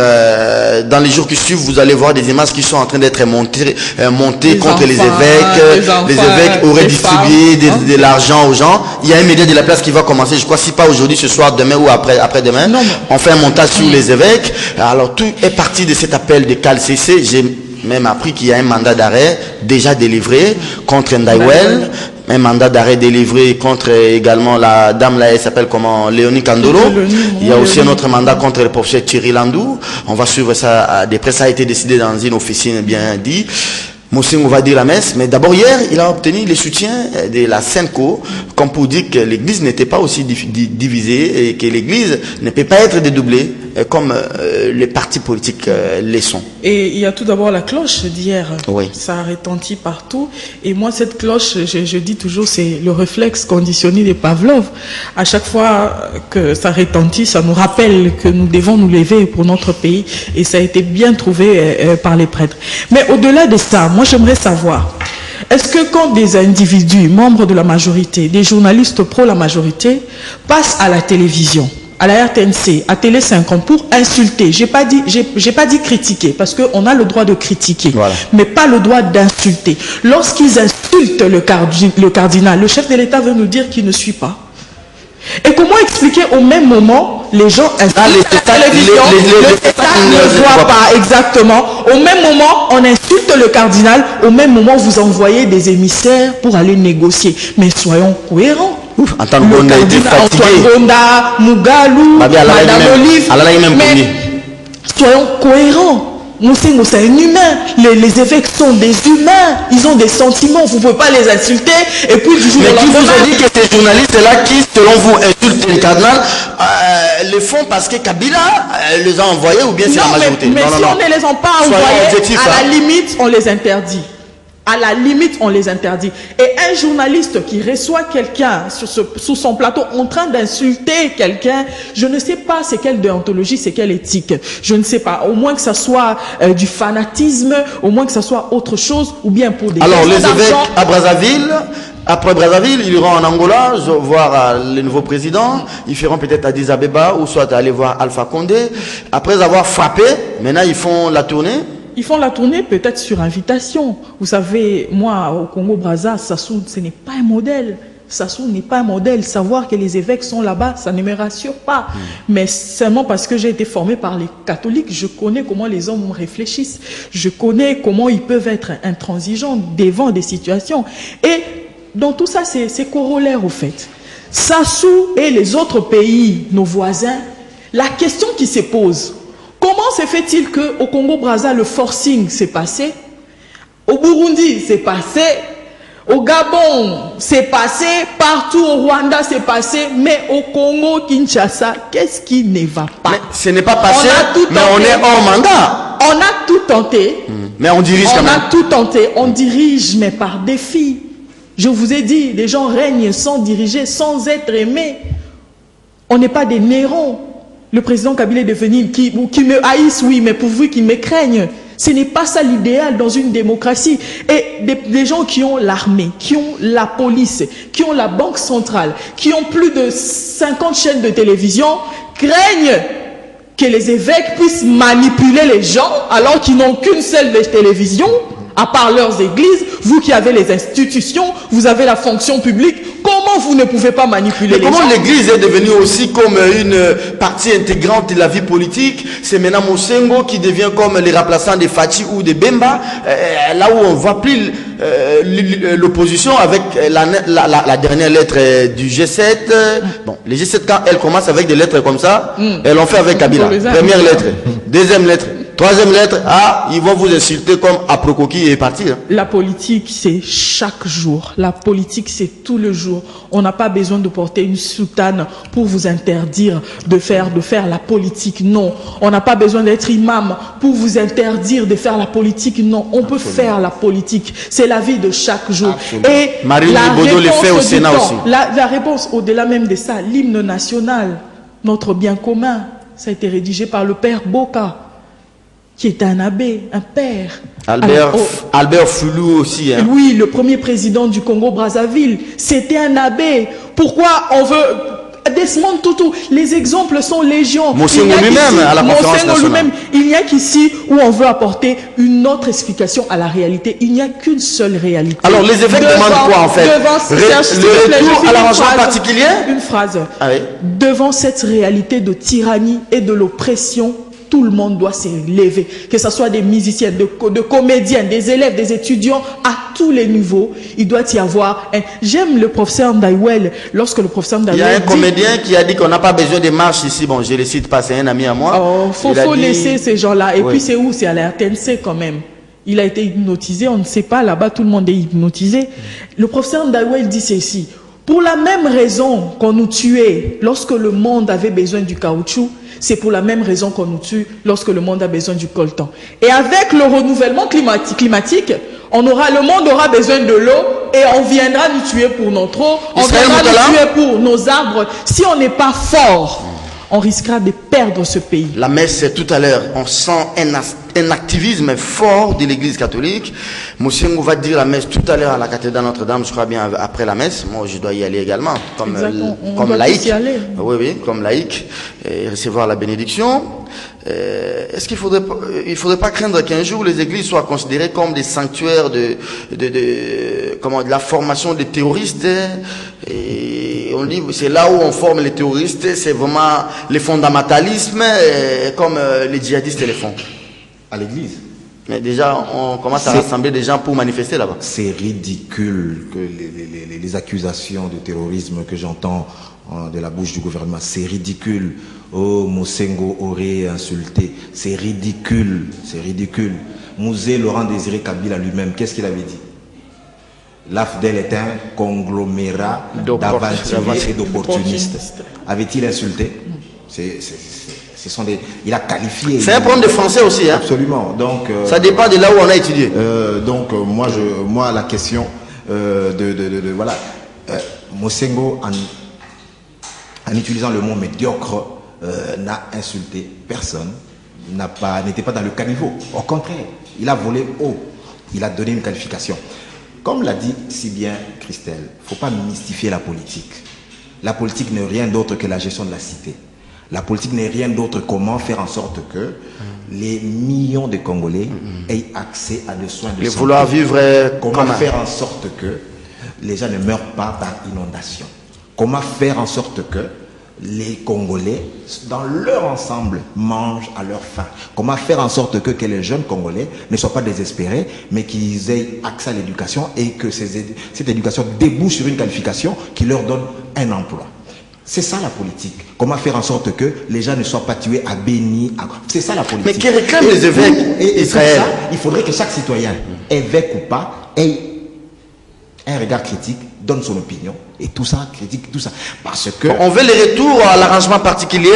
dans les jours qui suivent. Vous allez voir des images qui sont en train d'être montées contre les évêques. Les évêques auraient distribué de l'argent aux gens. Il y a un média de la place qui va commencer, je crois, si pas aujourd'hui, ce soir, demain ou après-demain. On fait un montage sur les évêques. Alors tout est parti de cet appel de CalCC. J'ai même appris qu'il y a un mandat d'arrêt déjà délivré contre Ndaiwel. Un mandat d'arrêt délivré contre également la dame là, elle s'appelle comment, Léonie Kandolo. Il y a aussi un autre mandat contre le professeur Thierry Landou. On va suivre ça de près. Ça a été décidé dans une officine bien dit. Moussing, on va dire la messe, mais d'abord hier, il a obtenu le soutien de la Senco, comme pour dire que l'église n'était pas aussi divisée et que l'église ne peut pas être dédoublée comme les partis politiques les sont. Et il y a tout d'abord la cloche d'hier. Oui. Ça a retenti partout. Et moi, cette cloche, je dis toujours, c'est le réflexe conditionné de Pavlov. À chaque fois que ça retentit, ça nous rappelle que nous devons nous lever pour notre pays. Et ça a été bien trouvé par les prêtres. Mais au-delà de ça, moi, j'aimerais savoir, est-ce que quand des individus, membres de la majorité, des journalistes pro la majorité, passent à la télévision, à la RTNC, à Télé 50 pour insulter, j'ai pas dit critiquer, parce qu'on a le droit de critiquer, voilà, mais pas le droit d'insulter. Lorsqu'ils insultent le cardinal, le chef de l'État veut nous dire qu'il ne suit pas. Et comment expliquer au même moment les gens insultent la télévision, l'État ne voit pas exactement. Au même moment, on insulte le cardinal, au même moment, vous envoyez des émissaires pour aller négocier. Mais soyons cohérents. Antoine Gonda a été fatigué. Antoine Gonda, Mugalou, Madame Olive. Mais soyons cohérents. Moussingo, c'est un humain. Les évêques sont des humains. Ils ont des sentiments. Vous ne pouvez pas les insulter. Et puis, du jour au lendemain. Mais qui vous a dit que ces journalistes-là, qui, selon vous, insultent le cardinal, le font parce que Kabila les a envoyés ou bien c'est la majorité? Mais si on ne les a pas envoyés, à la limite, on les interdit. À la limite, on les interdit. Et un journaliste qui reçoit quelqu'un sous son plateau en train d'insulter quelqu'un, je ne sais pas c'est quelle déontologie, c'est quelle éthique. Je ne sais pas. Au moins que ça soit du fanatisme, au moins que ça soit autre chose, ou bien pour des... Alors, les évêques à Brazzaville... Après Brazzaville, ils iront en Angola voir le nouveau président. Ils feront peut-être à Addis Abeba ou soit aller voir Alpha Condé. Après avoir frappé, maintenant ils font la tournée. Ils font la tournée peut-être sur invitation. Vous savez, moi, au Congo-Brazza, Sassou, ce n'est pas un modèle. Sassou n'est pas un modèle. Savoir que les évêques sont là-bas, ça ne me rassure pas. Mais seulement parce que j'ai été formé par les catholiques, je connais comment les hommes réfléchissent. Je connais comment ils peuvent être intransigeants devant des situations. Et dans tout ça, c'est corollaire au fait. Sassou et les autres pays, nos voisins, la question qui se pose, comment se fait-il qu'au Congo-Brazza, le forcing s'est passé, au Burundi s'est passé, au Gabon, c'est passé, partout au Rwanda, c'est passé, mais au Congo, Kinshasa, qu'est-ce qui ne va pas? Mais ce n'est pas passé, mais on est hors mandat. On a tout tenté. Mais on dirige quand même. On a tout tenté, on dirige, mais par défi. Je vous ai dit, les gens règnent sans diriger, sans être aimés. On n'est pas des Nérons. Le président Kabila est devenu, qui me haïssent, oui, mais pourvu qu'ils me craignent. Ce n'est pas ça l'idéal dans une démocratie. Et des gens qui ont l'armée, qui ont la police, qui ont la banque centrale, qui ont plus de 50 chaînes de télévision, craignent que les évêques puissent manipuler les gens alors qu'ils n'ont qu'une seule télévision, à part leurs églises. Vous qui avez les institutions, vous avez la fonction publique, comment vous ne pouvez pas manipuler les gens? Comment l'église est devenue aussi comme une partie intégrante de la vie politique? C'est maintenant Mosengo qui devient comme les remplaçants de Fachi ou de Bemba, là où on voit plus l'opposition avec la dernière lettre du G7. Bon, les G7, quand elles commencent avec des lettres comme ça, elles l'ont fait avec Kabila. Première lettre, deuxième lettre, troisième lettre, ils vont vous insulter comme Aprokoki est parti. Hein. La politique, c'est chaque jour. La politique, c'est tout le jour. On n'a pas besoin de porter une soutane pour vous interdire de faire la politique. Non. On n'a pas besoin d'être imam pour vous interdire de faire la politique. Non. On peut faire la politique. C'est la vie de chaque jour. Absolument. Et Marine Bodo le fait au Sénat aussi. La réponse, au-delà même de ça, l'hymne national, notre bien commun, ça a été rédigé par le père Boka, qui est un abbé, un père. Albert Foulou aussi. Hein. Oui, le premier président du Congo-Brazzaville, c'était un abbé. Pourquoi on veut... Desmond Tutu, les exemples sont légion. Mosengo lui-même, à la conférence nationale. Il n'y a qu'ici où on veut apporter une autre explication à la réalité. Il n'y a qu'une seule réalité. Alors les évêques demandent quoi en fait? Le retour à l'arrangement particulier? Une phrase. Ah oui. Devant cette réalité de tyrannie et de l'oppression, tout le monde doit se lever, que ce soit des musiciens, de comédiens, des élèves, des étudiants, à tous les niveaux. Il doit y avoir J'aime le professeur Ndaiwel, lorsque le professeur Ndaiwel il y a un comédien qui a dit qu'on n'a pas besoin de marche ici. Bon, je ne le cite pas, c'est un ami à moi. Oh, faut laisser ces gens-là. Et puis c'est où? C'est à la RTNC quand même. Il a été hypnotisé, on ne sait pas, là-bas tout le monde est hypnotisé. Le professeur Ndaiwel dit ceci: pour la même raison qu'on nous tuait lorsque le monde avait besoin du caoutchouc, c'est pour la même raison qu'on nous tue lorsque le monde a besoin du coltan. Et avec le renouvellement climatique, le monde aura besoin de l'eau et on viendra nous tuer pour notre eau, on viendra nous tuer pour nos arbres. Si on n'est pas fort, on risquera de perdre ce pays. La messe, tout à l'heure, on sent un activisme fort de l'église catholique. Mosengo va dire la messe tout à l'heure à la cathédrale Notre-Dame, je crois bien après la messe. Moi, je dois y aller également, comme laïc. Oui, comme laïc, et recevoir la bénédiction. Est-ce qu'il faudrait pas craindre qu'un jour les églises soient considérées comme des sanctuaires de la formation des terroristes? Et on dit c'est là où on forme les terroristes, c'est vraiment les fondamentalismes comme les djihadistes les font. À l'église. Mais déjà, on commence à rassembler des gens pour manifester là-bas. C'est ridicule que les accusations de terrorisme que j'entends de la bouche du gouvernement, c'est ridicule. Oh, Mosengo aurait insulté. C'est ridicule, c'est ridicule. Mouzé Laurent Désiré Kabila lui-même, qu'est-ce qu'il avait dit? L'AFDEL est un conglomérat d'aventuriers et d'opportunistes. Avait-il insulté? Ce sont il a qualifié. C'est un problème de français aussi, hein? Absolument. Donc ça dépend de là où on a étudié. Moi la question voilà, Mosengo en utilisant le mot médiocre n'a insulté personne, n'était pas dans le caniveau. Au contraire, il a volé haut, il a donné une qualification. Comme l'a dit si bien Christelle, il ne faut pas mystifier la politique. La politique n'est rien d'autre que la gestion de la cité. La politique n'est rien d'autre que comment faire en sorte que les millions de Congolais aient accès à des soins de santé. Les vouloir vivre comment faire en sorte que les gens ne meurent pas par inondation. Comment faire en sorte que les Congolais, dans leur ensemble, mangent à leur faim. Comment faire en sorte que les jeunes Congolais ne soient pas désespérés, mais qu'ils aient accès à l'éducation et que cette éducation débouche sur une qualification qui leur donne un emploi. C'est ça la politique. Comment faire en sorte que les gens ne soient pas tués à Béni. C'est ça la politique. Mais qui réclament les évêques Israël. Ça, il faudrait que chaque citoyen, évêque ou pas, ait un regard critique, donne son opinion, et tout ça, critique tout ça. Parce que... On veut le retour à l'arrangement particulier,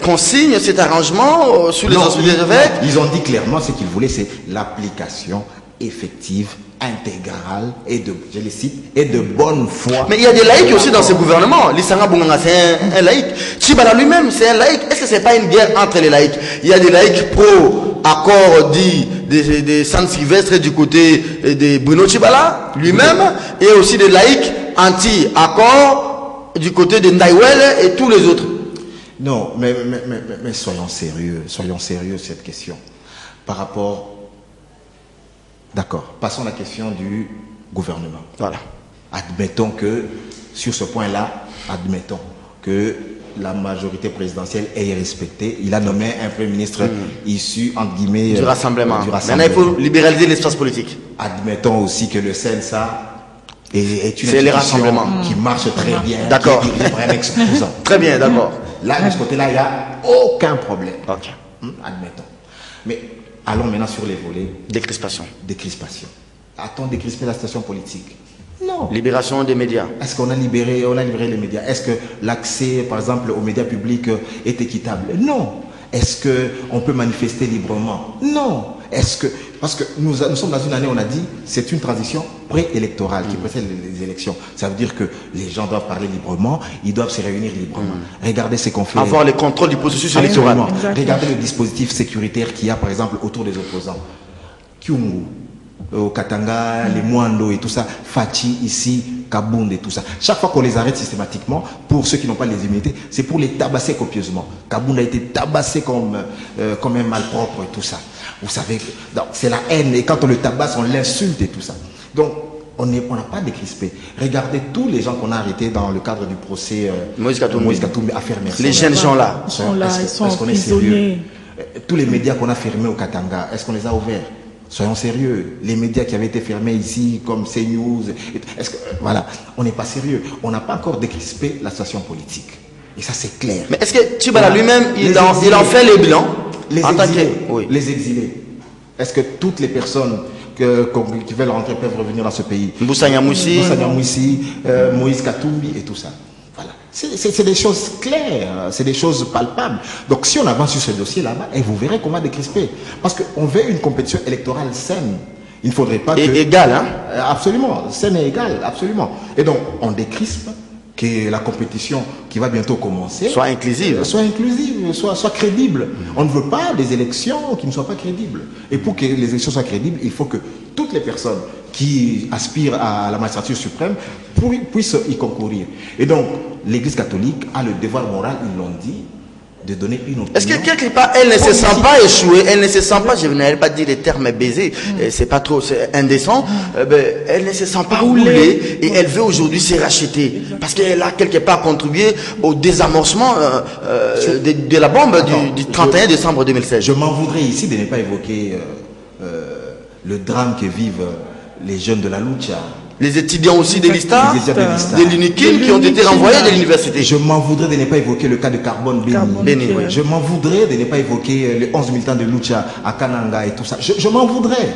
qu'on signe cet arrangement sous les auspices des évêques. Ils ont dit clairement ce qu'ils voulaient, c'est l'application effective, intégrale, et de, je les cite, et de bonne foi. Mais il y a des laïcs aussi dans ce gouvernement. Lissanga Bunganga, c'est un laïc. Chibala lui-même, c'est un laïc. Est-ce que c'est pas une guerre entre les laïcs? Il y a des laïcs pro-accord dit des Saint-Sylvestre du côté de Bruno Chibala, lui-même, et aussi des laïcs anti-accord du côté de Ndaïwel et tous les autres. Non, mais soyons sérieux cette question. Par rapport... D'accord, passons à la question du gouvernement. Voilà. Admettons que, sur ce point-là, admettons que la majorité présidentielle est respectée. Il a nommé un premier ministre issu, entre guillemets, du rassemblement. Maintenant, il faut libéraliser l'espace politique. Admettons aussi que le CNSA est une institution qui marche très bien. D'accord. Qui est un exposant. Très bien, d'accord. Là, de ce côté-là, il n'y a aucun problème. Ok. Admettons. Mais allons maintenant sur les volets. Décrispation. Décrispation. A-t-on décrispé la situation politique? Non. Libération des médias. Est-ce qu'on a libéré les médias? Est-ce que l'accès, par exemple, aux médias publics est équitable? Non. Est-ce qu'on peut manifester librement? Non. Est-ce que... Parce que nous sommes dans une année, on a dit, c'est une transition préélectorale qui précède les élections. Ça veut dire que les gens doivent parler librement, ils doivent se réunir librement. Regardez ce qu'on fait. Avoir le contrôle du processus électoral. Regardez le dispositif sécuritaire qu'il y a, par exemple, autour des opposants. Kyungu, au Katanga, les Mwando et tout ça, Fachi ici, Kabound et tout ça. Chaque fois qu'on les arrête systématiquement, pour ceux qui n'ont pas les immunités, c'est pour les tabasser copieusement. Kabound a été tabassé comme un malpropre et tout ça. Vous savez, c'est la haine, et quand on le tabasse, on l'insulte et tout ça. Donc, on n'a pas décrispé. Regardez tous les gens qu'on a arrêtés dans le cadre du procès Moïse Katumbi à fermer. Les jeunes gens là. Ils sont là, ils sont prisonniers. Tous les médias qu'on a fermés au Katanga, est-ce qu'on les a ouverts? Soyons sérieux. Les médias qui avaient été fermés ici, comme CNews, voilà, on n'est pas sérieux. On n'a pas encore décrispé la situation politique. Et ça, c'est clair. Mais est-ce que Tchibala lui-même, il en fait les bilans? Les exilés. Est-ce que toutes les personnes qui veulent rentrer peuvent revenir dans ce pays? Mboussa Nyamwisi, Moïse Katumbi et tout ça. Voilà. C'est des choses claires, c'est des choses palpables. Donc si on avance sur ce dossier là-bas, et vous verrez comment décrisper. Parce qu'on veut une compétition électorale saine. Il ne faudrait pas que... Égale, hein? Absolument, saine et égale, absolument. Et donc, on décrispe que la compétition qui va bientôt commencer soit inclusive, soit crédible. On ne veut pas des élections qui ne soient pas crédibles. Et pour que les élections soient crédibles, il faut que toutes les personnes qui aspirent à la magistrature suprême puissent y concourir. Et donc, l'Église catholique a le devoir moral, ils l'ont dit, de donner une opinion. Est-ce que quelque part, elle ne se sent pas échouée, elle ne se sent pas, je n'allais pas dire les termes baisés, c'est pas trop, c'est indécent, elle ne se sent pas roulée et elle veut aujourd'hui se racheter parce qu'elle a quelque part contribué au désamorcement de la bombe du 31 décembre 2016. Je m'en voudrais ici de ne pas évoquer le drame que vivent les jeunes de la lucha. Les étudiants aussi de l'ISTA, de l'UNIKIM qui ont été renvoyés de l'université. Je m'en voudrais de ne pas évoquer le cas de Carbone Béni. Je m'en voudrais de ne pas évoquer les 11 militants de Lucha à Kananga et tout ça. Je m'en voudrais.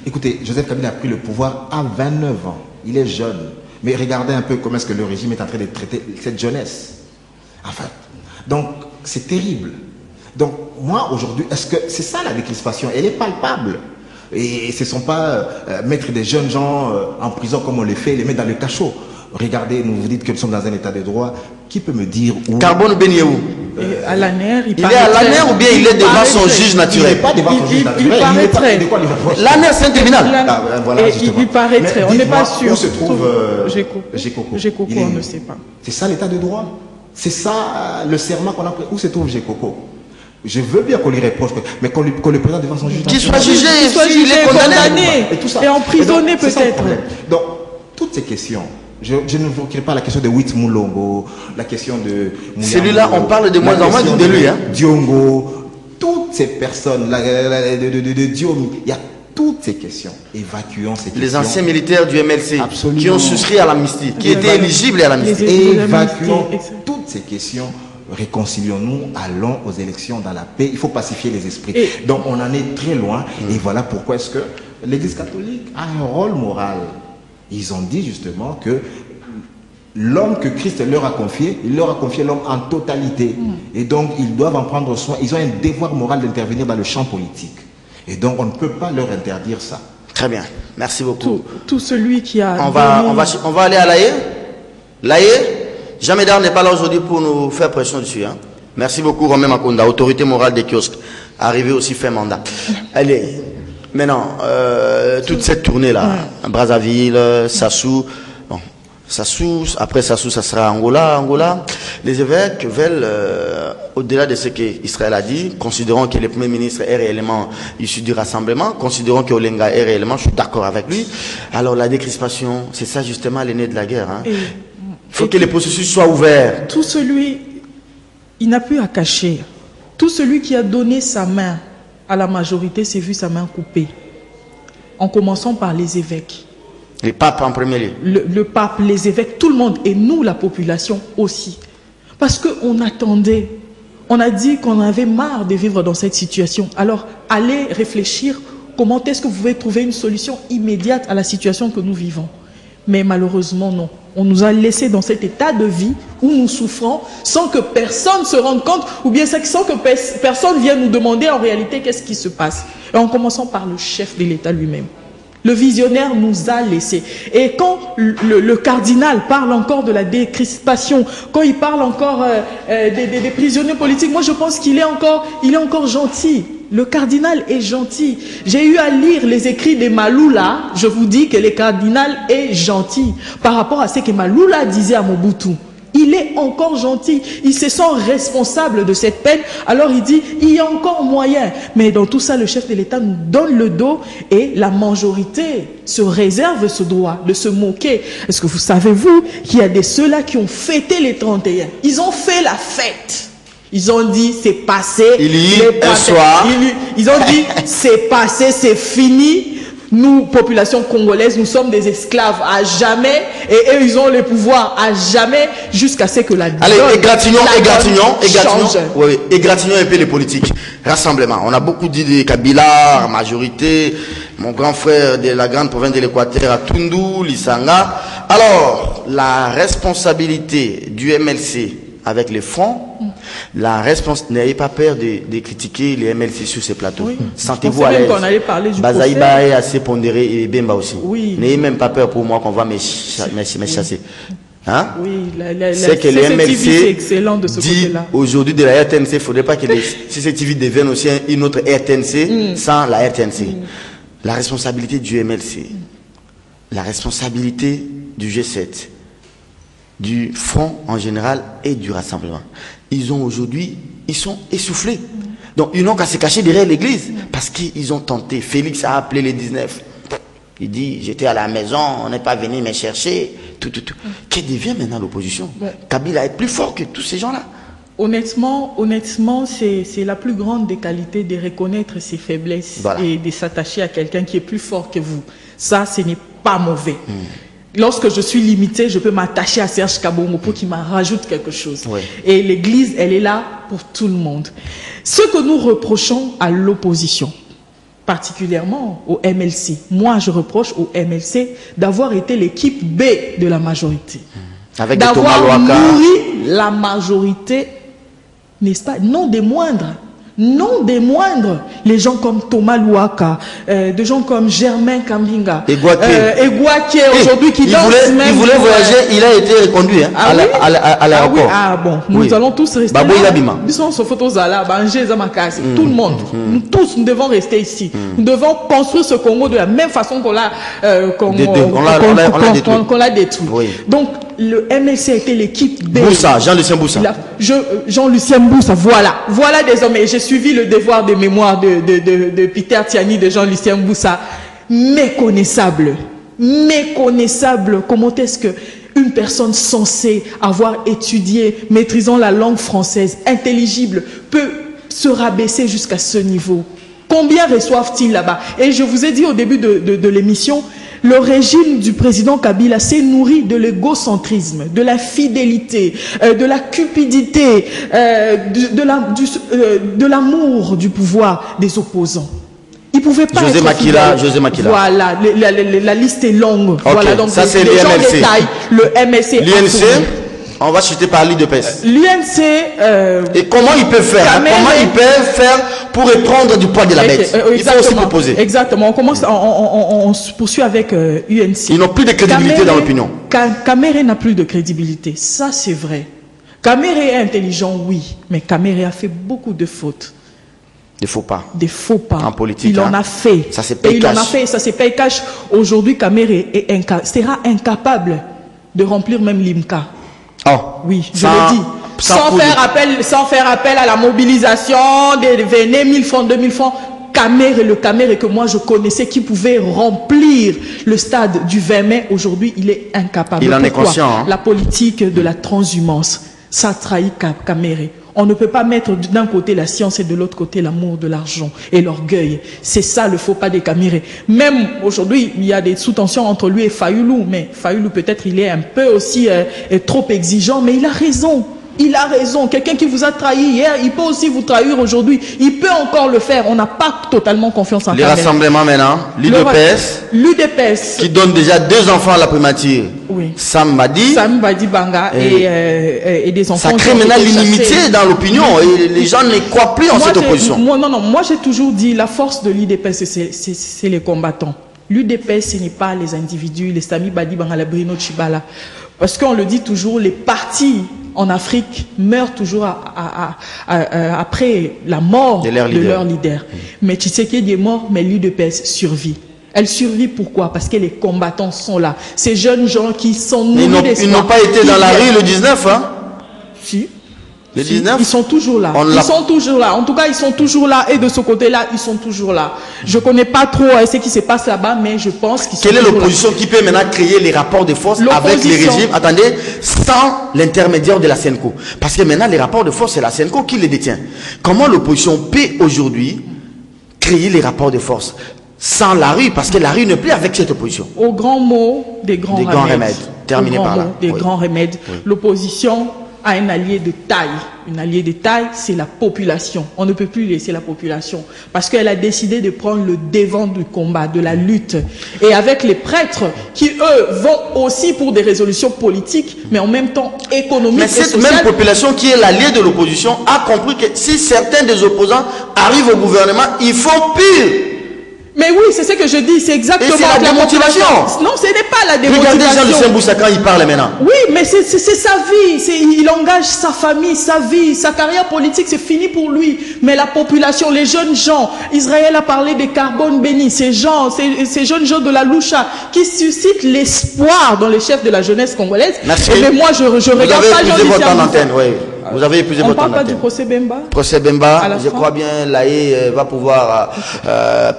Écoutez, Joseph Kabila a pris le pouvoir à 29 ans. Il est jeune. Mais regardez un peu comment est-ce que le régime est en train de traiter cette jeunesse. Enfin, donc c'est terrible. Donc moi aujourd'hui, est-ce que c'est ça la décrispation? Elle est palpable. Et ce ne sont pas mettre des jeunes gens en prison comme on le fait, les mettre dans le cachot. Regardez, vous dites que nous sommes dans un état de droit. Qui peut me dire où? Carbone Béni est où? À l'ANER, il est à l'ANER ou bien il est devant son juge naturel? Il n'est pas devant son juge naturel. Il paraîtrait. L'ANER, c'est un tribunal. Voilà, il paraîtrait. On n'est pas sûr. Où se trouve Gécoco, on ne sait pas. C'est ça l'état de droit. C'est ça le serment qu'on a pris. Où se trouve Gécoco? Je veux bien qu'on lui reproche, mais qu'on le présente devant son juge. Qu'il soit jugé, qu'il est condamné. Et tout ça. Et emprisonné peut-être. Donc, toutes ces questions, je ne vous pas la question de Wit Moulongo, la question de... Celui-là, on parle de moins en moins de lui. Hein. Diongo, toutes ces personnes, de Diomi, il y a toutes ces questions. Évacuons ces questions. Les anciens militaires du MLC Absolument. Qui ont souscrit à l'amnistie, qui étaient éligibles à l'amnistie. Évacuons toutes ces questions. Réconcilions-nous, allons aux élections dans la paix. Il faut pacifier les esprits. Donc on en est très loin. Et voilà pourquoi est-ce que l'Église catholique a un rôle moral. Ils ont dit justement que l'homme que Christ leur a confié, il leur a confié l'homme en totalité. Et donc ils doivent en prendre soin. Ils ont un devoir moral d'intervenir dans le champ politique. Et donc on ne peut pas leur interdire ça. Très bien, merci beaucoup. Tout celui qui a... On va aller à l'AE. L'AE, Jean Médard n'est pas là aujourd'hui pour nous faire pression dessus. Hein. Merci beaucoup Romain Makonda, autorité morale des kiosques, arrivé aussi fin mandat. Allez, maintenant, toute cette tournée-là, Brazzaville, Sassou, bon, Sassou, après Sassou, ça sera Angola. Les évêques veulent, au-delà de ce qu'Israël a dit, considérant que le Premier ministre est réellement issu du rassemblement, considérant que Olenga est réellement, je suis d'accord avec lui. Alors la décrispation, c'est ça justement l'aîné de la guerre. Hein. Il faut que les processus soient ouverts. Tout celui, il n'a plus à cacher. Tout celui qui a donné sa main à la majorité s'est vu sa main coupée. En commençant par les évêques. Les papes en premier lieu. Le pape, les évêques, tout le monde. Et nous, la population aussi. Parce qu'on attendait. On a dit qu'on avait marre de vivre dans cette situation. Alors, allez réfléchir comment est-ce que vous pouvez trouver une solution immédiate à la situation que nous vivons. Mais malheureusement, non. On nous a laissés dans cet état de vie où nous souffrons sans que personne se rende compte ou bien sans que personne vienne nous demander en réalité qu'est-ce qui se passe. Et en commençant par le chef de l'État lui-même. Le visionnaire nous a laissés. Et quand le cardinal parle encore de la décrispation, quand il parle encore des prisonniers politiques, moi je pense qu'il est encore gentil. Le cardinal est gentil. J'ai eu à lire les écrits de Maloula. Je vous dis que le cardinal est gentil par rapport à ce que Maloula disait à Mobutu. Il est encore gentil. Il se sent responsable de cette peine. Alors il dit, il y a encore moyen. Mais dans tout ça, le chef de l'État nous donne le dos et la majorité se réserve ce droit de se moquer. Est-ce que vous savez, vous, qu'il y a de ceux-là qui ont fêté les 31? Ils ont fait la fête. Ils ont dit, c'est passé. Ils ont dit, c'est passé, c'est fini. Nous, population congolaise, nous sommes des esclaves à jamais. Et eux, ils ont le pouvoir à jamais jusqu'à ce que la... Allez, égratignons un peu les politiques. Rassemblement. On a beaucoup dit de Kabila, majorité. Mon grand frère de la grande province de l'Équateur à Tundu, Lisanga. Alors, la responsabilité du MLC avec les fonds, n'ayez pas peur de critiquer les MLC sur ces plateaux. Oui. Sentez-vous à l'aise. Bazaïba est assez pondéré et Bemba aussi. Oui. N'ayez même pas peur pour moi qu'on va me chasser. Hein? Oui, c'est que les MLC dit aujourd'hui de la RTNC, il ne faudrait pas que les CCTV deviennent aussi une autre RTNC sans la RTNC. La responsabilité du MLC, la responsabilité du G7, du front en général et du rassemblement. Ils sont essoufflés. Donc ils n'ont qu'à se cacher derrière l'église parce qu'ils ont tenté. Félix a appelé les 19. Il dit, j'étais à la maison, on n'est pas venu me chercher. Que devient maintenant l'opposition? Kabila est plus fort que tous ces gens-là. Honnêtement, c'est la plus grande des qualités de reconnaître ses faiblesses et de s'attacher à quelqu'un qui est plus fort que vous. Ça, ce n'est pas mauvais. Lorsque je suis limité, je peux m'attacher à Serge Kabongo pour qu'il m'en rajoute quelque chose. Oui. Et l'Église, elle est là pour tout le monde. Ce que nous reprochons à l'opposition, particulièrement au MLC, moi je reproche au MLC d'avoir été l'équipe B de la majorité. D'avoir nourri la majorité, n'est-ce pas? Non des moindres. Non des moindres, les gens comme Thomas Louaka, des gens comme Germain Kambinga, Egouaké aujourd'hui qui danse même. Il voulait voyager, il a été reconduit à l'aéroport. Nous allons tous rester là. Nous sommes sur Photozala, Bangé, Zamakasi, tout le monde. Nous tous, nous devons rester ici. Nous devons construire ce Congo de la même façon qu'on l'a détruit. Donc, le MLC a été l'équipe B. Boussa, Jean-Lucien Boussa. Jean-Lucien Boussa, voilà. Voilà désormais. J'ai suivi le devoir de mémoire de Peter Tiani, de Jean-Lucien Boussa. Méconnaissable. Méconnaissable. Comment est-ce que une personne censée avoir étudié, maîtrisant la langue française, intelligible, peut se rabaisser jusqu'à ce niveau? Combien reçoivent-ils là-bas? Et je vous ai dit au début de l'émission, le régime du président Kabila s'est nourri de l'égocentrisme, de la fidélité, de la cupidité, de l'amour du pouvoir des opposants. Il pouvait pas José Makila. Voilà, la liste est longue. Okay. Voilà, donc ça c'est les gens MLC. détaillent le MLC. L'UNC, on va chuter par l'IDPS. L'UNC. Et comment ils peuvent faire comment ils peuvent faire pour prendre du poids de la bête? Il faut aussi proposer. Exactement. On commence, on se poursuit avec UNC. Ils n'ont plus de crédibilité dans l'opinion. Kamere n'a plus de crédibilité. Ça, c'est vrai. Kamere est intelligent, oui, mais Kamere a fait beaucoup de fautes. Des faux pas. Des faux pas. En politique. Il en a fait. Ça s'est payé cash. Il en a fait, ça s'est payé cash. Aujourd'hui, Kamere sera incapable de remplir même l'IMCA. Oh. Oui, je le dis. Sans faire appel à la mobilisation, venez 1000 francs, 2000 francs. Le Kamere que moi je connaissais, qui pouvait remplir le stade du 20 mai, aujourd'hui, il est incapable. Il en est conscient. Hein? La politique de la transhumance, ça trahit Kamere. On ne peut pas mettre d'un côté la science et de l'autre côté l'amour de l'argent et l'orgueil. C'est ça le faux pas des Kamere. Même aujourd'hui, il y a des sous-tensions entre lui et Fayoulou. Mais Fayoulou, peut-être, il est un peu aussi trop exigeant, mais il a raison. Il a raison. Quelqu'un qui vous a trahi hier, il peut aussi vous trahir aujourd'hui. Il peut encore le faire. On n'a pas totalement confiance en les Kamere. rassemblements maintenant, l'UDPS, qui donne déjà 2 enfants à la primature. Oui. Sam Badi Banga et des enfants. Ça crée maintenant l'inimitié dans l'opinion et les gens ne croient plus en cette opposition. Moi j'ai toujours dit la force de l'UDPS, c'est les combattants. L'UDPS, ce n'est pas les individus, les Sami Badi Banga, la Bruno Chibala. Parce qu'on le dit toujours, les partis en Afrique meurent toujours après la mort de leur leader. Mais Tshisekedi est mort, mais l'UDPS survit. Elle survit pourquoi? Parce que les combattants sont là. Ces jeunes gens qui sont nourris d'espoir. Ils n'ont pas été dans la rue le 19, hein? Si. Le 19? Ils sont toujours là. Ils sont toujours là. En tout cas, ils sont toujours là. Et de ce côté-là, ils sont toujours là. Je ne connais pas trop ce qui se passe là-bas, mais je pense qu'ils sont toujours là. Quelle est l'opposition qui peut maintenant créer les rapports de force avec les régimes, attendez, sans l'intermédiaire de la SENCO? Parce que maintenant, les rapports de force, c'est la SENCO qui les détient. Comment l'opposition peut aujourd'hui créer les rapports de force sans la rue? Parce que la rue ne plaît avec cette opposition. Au grand mot, des grands remèdes. Terminé par là. Des grands remèdes. Oui. L'opposition a un allié de taille. Une alliée de taille, c'est la population. On ne peut plus laisser la population. Parce qu'elle a décidé de prendre le devant du combat, de la lutte. Et avec les prêtres, qui eux, vont aussi pour des résolutions politiques, mais en même temps économiques et sociales. Mais cette même population qui est l'allié de l'opposition a compris que si certains des opposants arrivent au gouvernement, il faut pire. Mais oui, c'est ce que je dis, c'est exactement la démotivation. Non, ce n'est pas la démotivation. Regardez Jean-Lucien Boussa quand il parle maintenant. Oui, mais c'est sa vie. Il engage sa famille, sa vie, sa carrière politique, c'est fini pour lui. Mais la population, les jeunes gens, Israël a parlé des carbones bénis, ces jeunes gens de la Loucha qui suscitent l'espoir dans les chefs de la jeunesse congolaise. Merci. Mais moi, je regarde pas Jean-Lucien Boussa. Vous avez épuisé votre temps. On antenne. parle pas du procès Bemba. Procès Bemba, je crois bien l'AE va pouvoir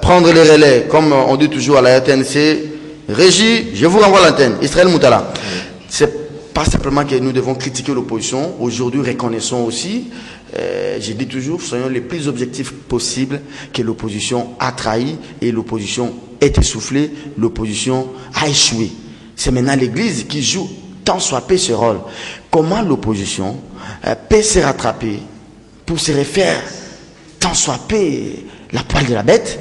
prendre les relais, comme on dit toujours à la RTNC. Régie, je vous renvoie l'antenne. Israël Moutala. C'est pas simplement que nous devons critiquer l'opposition. Aujourd'hui, reconnaissons aussi, je dis toujours, soyons les plus objectifs possibles, que l'opposition a trahi et l'opposition est essoufflée, l'opposition a échoué. C'est maintenant l'Église qui joue tant soit peu ce rôle. Comment l'opposition peut se rattraper pour se refaire tant soit peu la poêle de la bête?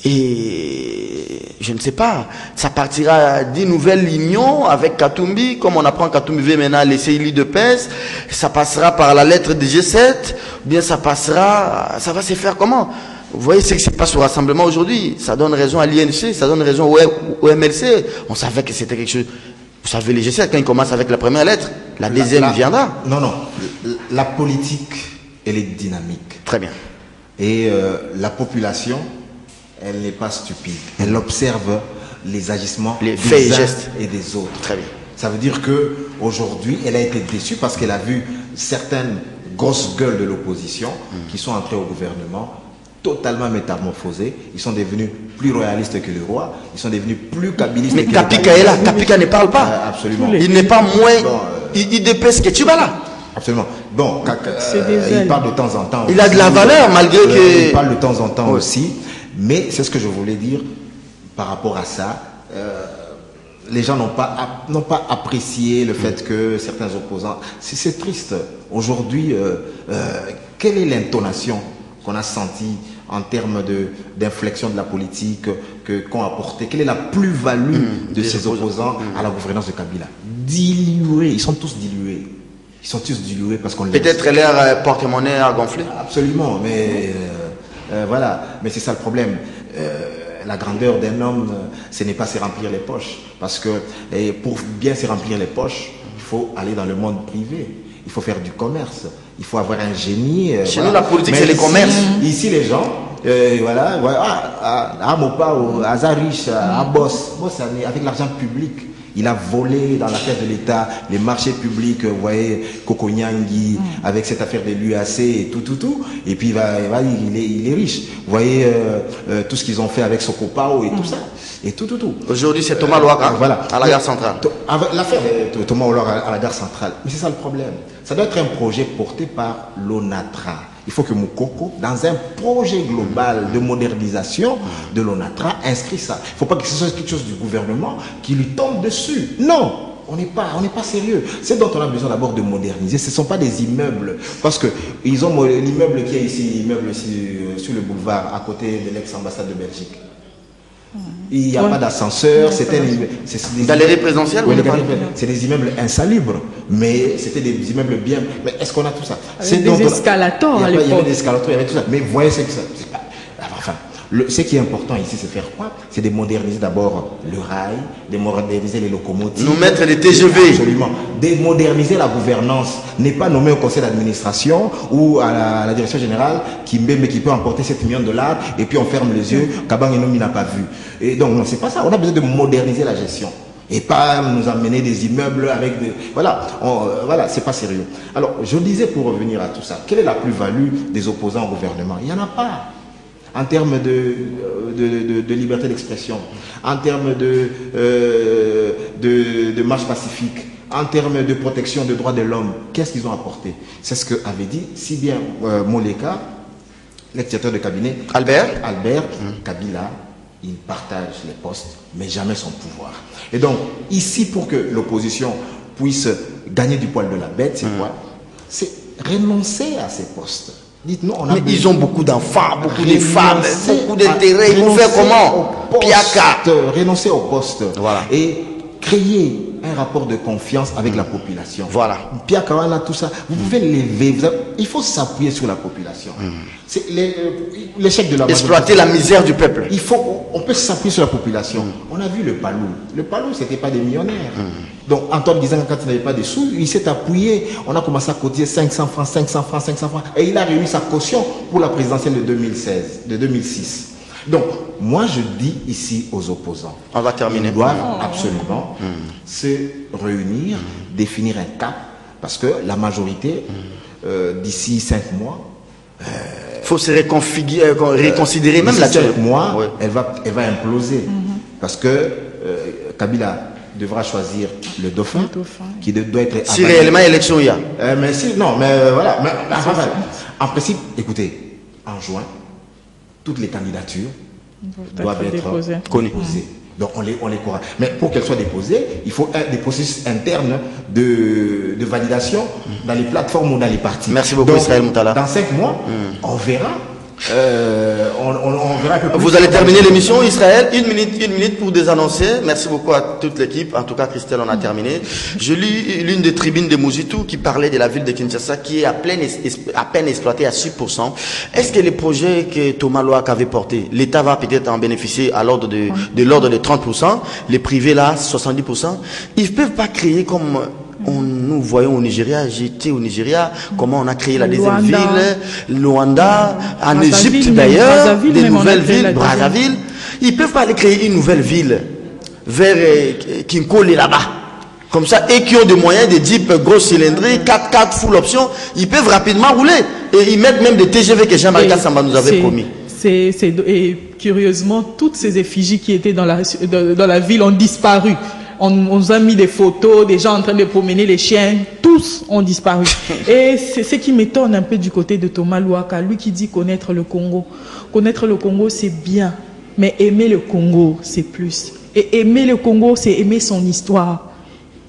Et je ne sais pas, ça partira d'une nouvelle union avec Katumbi, comme on apprend Katumbi veut maintenant laisser l'UDPS, ça passera par la lettre de G7, ou bien ça va se faire comment? Vous voyez ce qui se passe au rassemblement aujourd'hui, ça donne raison à l'INC, ça donne raison au MLC, on savait que c'était quelque chose. Vous savez, les G7, quand ils commencent avec la première lettre, la deuxième viendra. Non, la politique, elle est dynamique. Très bien. Et la population, elle n'est pas stupide. Elle observe les agissements les faits et gestes et des autres. Très bien. Ça veut dire qu'aujourd'hui, elle a été déçue parce qu'elle a vu certaines grosses gueules de l'opposition qui sont entrées au gouvernement totalement métamorphosés. Ils sont devenus plus royalistes que le roi. Ils sont devenus plus kabylistes. Mais Kapika est là. Kapika ne parle pas. Absolument. Il n'est pas moins... il dépasse que tu vas là. Absolument. Bon, il parle de temps en temps. Il a de la valeur malgré que... Il parle de temps en temps aussi. Mais c'est ce que je voulais dire par rapport à ça. Les gens n'ont pas apprécié le fait que certains opposants... C'est triste. Aujourd'hui, quelle est l'intonation qu'on a sentie en termes d'inflexion de la politique qu'ont apporté? Quelle est la plus-value de ces opposants à la gouvernance de Kabila? Dilués. Ils sont tous dilués. Ils sont tous dilués parce qu'on les... Peut-être leur porte-monnaie a gonflé. Absolument, mais voilà. Mais c'est ça le problème. La grandeur d'un homme, ce n'est pas se remplir les poches. Parce que pour bien se remplir les poches, il faut aller dans le monde privé. Il faut faire du commerce. Il faut avoir un génie. Chez nous, la politique, c'est le commerce. Ici, les gens, voilà, à Mopa, à Zariche, à Boss, avec l'argent public. Il a volé dans la caisse de l'État les marchés publics, vous voyez, Kokonyangi, avec cette affaire de l'UAC et tout. Et puis il est riche. Vous voyez tout ce qu'ils ont fait avec Sokopao et tout ça. Et tout. Aujourd'hui, c'est Thomas Louaka, voilà, à la gare centrale. L'affaire de Thomas Louaka à la gare centrale. Mais c'est ça le problème. Ça doit être un projet porté par l'ONATRA. Il faut que Moukoko, dans un projet global de modernisation de l'ONATRA, inscrit ça. Il ne faut pas que ce soit quelque chose du gouvernement qui lui tombe dessus. Non, on n'est pas sérieux. C'est dont on a besoin d'abord de moderniser. Ce ne sont pas des immeubles. Parce que ils ont l'immeuble qui est ici, l'immeuble sur le boulevard, à côté de l'ex-ambassade de Belgique. Il n'y a pas d'ascenseur, c'était des galeries présidentielles. Oui, c'est des immeubles insalubres, mais c'était des immeubles bien. Mais est-ce qu'on a tout ça? C'est des escalators à l'époque. Il y avait des escalators, il y avait tout ça. Mais vous voyez, c'est que ça. Enfin, ce qui est important ici, c'est faire quoi? C'est de moderniser d'abord le rail, de moderniser les locomotives. Nous mettre les TGV. Absolument. De moderniser la gouvernance. N'est pas nommé au conseil d'administration ou à la direction générale qui peut emporter 7 millions de dollars et puis on ferme les yeux, Kabang Enomi n'a pas vu. Et donc, non, c'est pas ça. On a besoin de moderniser la gestion. Et pas nous amener des immeubles avec des... Voilà, voilà, c'est pas sérieux. Alors, je disais pour revenir à tout ça, quelle est la plus-value des opposants au gouvernement? Il n'y en a pas. En termes de liberté d'expression, en termes de marche pacifique, en termes de protection des droits de l'homme, qu'est-ce qu'ils ont apporté? C'est ce qu'avait dit si bien Moleka, l'ex-directeur de cabinet, Albert Kabila, il partage les postes, mais jamais son pouvoir. Et donc, ici, pour que l'opposition puisse gagner du poil de la bête, c'est quoi? C'est renoncer à ces postes. Dites-nous, mais ils ont beaucoup d'enfants, beaucoup de femmes, beaucoup d'intérêts. Ils vont faire comment? Piaka. Renoncer au poste. Voilà. Et créer un rapport de confiance avec la population. Voilà. Piaka, voilà, tout ça. Vous pouvez lever. Il faut s'appuyer sur la population. C'est l'échec de la exploiter la misère du peuple. On peut s'appuyer sur la population. On a vu le Palou. Le Palou, c'était pas des millionnaires. Donc, Antoine Gizanga, quand il n'avait pas de sous, il s'est appuyé. On a commencé à cotiser 500 francs. Et il a réuni sa caution pour la présidentielle de 2006. Donc, moi, je dis ici aux opposants. On va terminer. Ils doivent absolument se réunir, définir un cap. Parce que la majorité, d'ici 5 mois... il faut se réconsidérer même là-dessus. 5 mois, elle va imploser. Parce que Kabila devra choisir le dauphin, qui doit être... Si réellement élection il y a. Mais si, non, mais voilà. En principe, écoutez, en juin, toutes les candidatures doivent être déposées. Donc on les croira. Mais pour qu'elles soient déposées, il faut des processus internes de validation dans les plateformes ou dans les partis. Merci beaucoup. Donc, Israël Moutala. Dans 5 mois, on verra. On verra un peu plus. Vous allez terminer l'émission, Israël. Une minute pour désannoncer. Merci beaucoup à toute l'équipe. En tout cas, Christelle, on a terminé. Je lis l'une des tribunes de Mozitu qui parlait de la ville de Kinshasa qui est à peine exploitée à 6%. Est-ce que les projets que Thomas Louaka avait portés, l'État va peut-être en bénéficier à l'ordre de l'ordre de 30%, les privés là, 70%. Ils ne peuvent pas créer comme... nous voyons au Nigeria, j'étais au Nigeria, comment on a créé la deuxième ville, Luanda, en Égypte d'ailleurs, des nouvelles villes, Brazzaville. Ils ne peuvent pas aller créer une nouvelle ville vers Kinkole là-bas. comme ça, et qui ont des moyens de Jeep grosse cylindrée, 4x4 full option, ils peuvent rapidement rouler. Et ils mettent même des TGV que Jean-Marie Kassamba nous avait promis. Et curieusement, toutes ces effigies qui étaient dans la ville ont disparu. On nous a mis des photos, des gens en train de promener les chiens, tous ont disparu. Et c'est ce qui m'étonne un peu du côté de Thomas Louaka, lui qui dit connaître le Congo. Connaître le Congo, c'est bien, mais aimer le Congo, c'est plus. Et aimer le Congo, c'est aimer son histoire.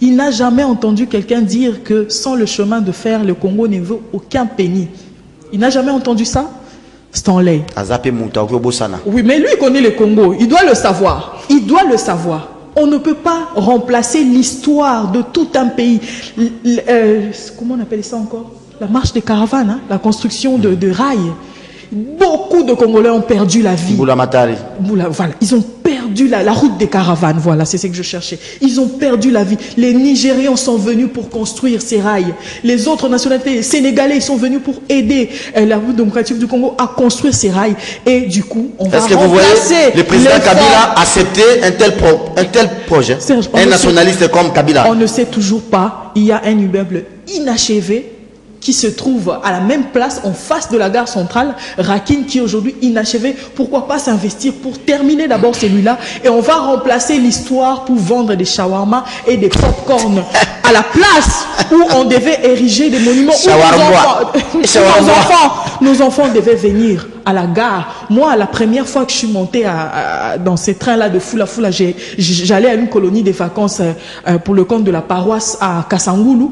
Il n'a jamais entendu quelqu'un dire que sans le chemin de fer, le Congo ne vaut aucun penny. Il n'a jamais entendu ça? Stanley. Oui, mais lui, il connaît le Congo. Il doit le savoir. Il doit le savoir. On ne peut pas remplacer l'histoire de tout un pays. Comment on appelle ça encore? La marche des caravanes, hein? La construction de rails. Beaucoup de Congolais ont perdu la vie. Boulamatari. Voilà, ils ont perdu la route des caravanes. Voilà, c'est ce que je cherchais. Ils ont perdu la vie. Les Nigérians sont venus pour construire ces rails. Les autres nationalités, les Sénégalais, ils sont venus pour aider la route démocratique du Congo à construire ces rails. Et du coup, on va remplacer. Est-ce que vous voyez le président Kabila accepter un tel projet? Serge, un nationaliste comme Kabila. On ne sait toujours pas. Il y a un immeuble inachevé qui se trouve à la même place en face de la gare centrale, Rakin, qui est aujourd'hui inachevé. Pourquoi pas s'investir pour terminer d'abord celui-là, et on va remplacer l'histoire pour vendre des shawarma et des pop-corn à la place où on devait ériger des monuments où nos enfants devaient venir à la gare. Moi, la première fois que je suis montée dans ces trains-là de Fula, j'allais à une colonie de vacances pour le compte de la paroisse à Kassangoulou.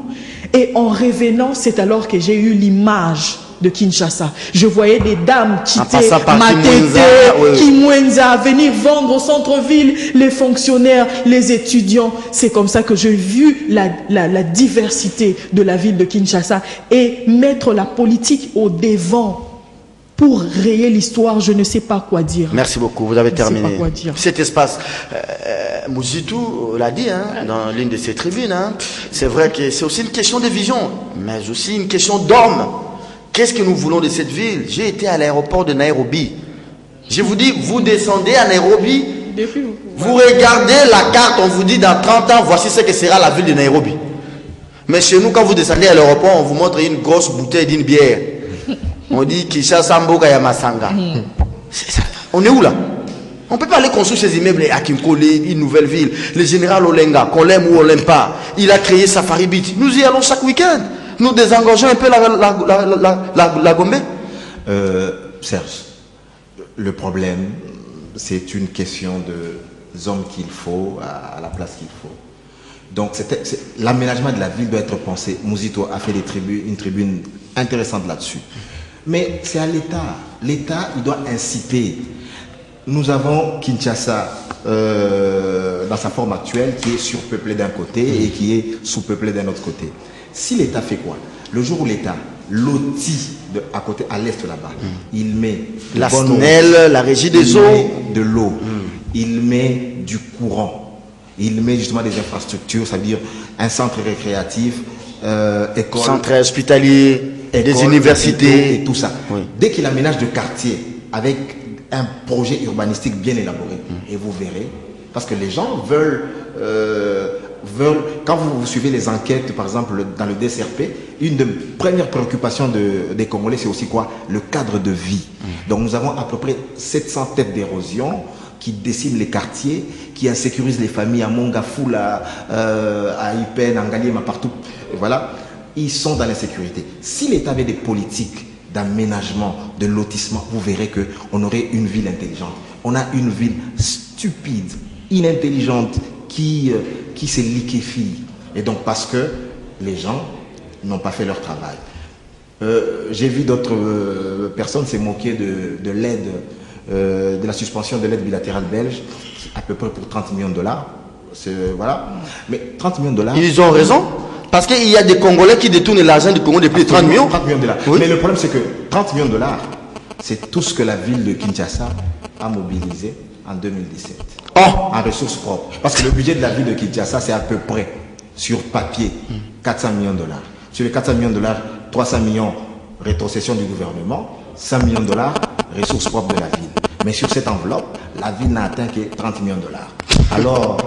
Et en revenant, c'est alors que j'ai eu l'image de Kinshasa. Je voyais des dames quitter Matete, Kimwenza, venir vendre au centre-ville, les fonctionnaires, les étudiants. C'est comme ça que j'ai vu la diversité de la ville de Kinshasa et mettre la politique au devant. Pour rayer l'histoire, je ne sais pas quoi dire. Merci beaucoup, vous avez terminé. Cet espace, Mouzitou l'a dit dans l'une de ses tribunes, c'est vrai que c'est aussi une question de vision, mais aussi une question d'homme. Qu'est-ce que nous voulons de cette ville? J'ai été à l'aéroport de Nairobi. Je vous dis, vous descendez à Nairobi, vous regardez la carte, on vous dit dans 30 ans, voici ce que sera la ville de Nairobi. Mais chez nous, quand vous descendez à l'aéroport, on vous montre une grosse bouteille d'une bière. On dit Kinshasa Mboka ya Masanga. On est où là? On ne peut pas aller construire ces immeubles à Kinkole, une nouvelle ville. Le général Olenga, qu'on l'aime ou on l'aime pas, il a créé Safari Beach. Nous y allons chaque week-end. Nous désengorgeons un peu la Gombe. Serge, le problème, c'est une question de hommes qu'il faut à la place qu'il faut. Donc l'aménagement de la ville doit être pensé. Mouzito a fait une tribune intéressante là-dessus. Mais c'est à l'État. L'État, il doit inciter. Nous avons Kinshasa dans sa forme actuelle qui est surpeuplée d'un côté et qui est sous-peuplée d'un autre côté. Si l'État fait quoi? Le jour où l'État lotit à côté, à l'est là-bas, il met la SNEL, la régie des eaux, de l'eau, il met du courant, il met justement des infrastructures, c'est-à-dire un centre récréatif, école, centre hospitalier, des universités et tout ça. Oui. Dès qu'il aménage de quartier avec un projet urbanistique bien élaboré, et vous verrez, parce que les gens veulent, quand vous suivez les enquêtes, par exemple dans le DSRP, une des premières préoccupations des Congolais, c'est aussi quoi? Le cadre de vie. Donc nous avons à peu près 700 têtes d'érosion qui déciment les quartiers, qui insécurisent les familles à Mongafou, à Ipen, à Ngaliema, partout. Et voilà. Ils sont dans l'insécurité. Si l'État avait des politiques d'aménagement, de lotissement, vous verrez qu'on aurait une ville intelligente. On a une ville stupide, inintelligente, qui se liquéfie. Et donc parce que les gens n'ont pas fait leur travail. J'ai vu d'autres personnes se moquer de l'aide, de la suspension de l'aide bilatérale belge, à peu près pour 30 millions de dollars. Voilà. Mais 30 millions de dollars... Ils ont raison. Parce qu'il y a des Congolais qui détournent l'argent du Congo depuis 30 millions. 30 millions de dollars. Oui. Mais le problème, c'est que 30 millions de dollars, c'est tout ce que la ville de Kinshasa a mobilisé en 2017. En ressources propres. Parce que le budget de la ville de Kinshasa, c'est à peu près, sur papier, 400 millions de dollars. Sur les 400 millions de dollars, 300 millions rétrocession du gouvernement, 100 millions de dollars ressources propres de la ville. Mais sur cette enveloppe, la ville n'a atteint que 30 millions de dollars. Alors,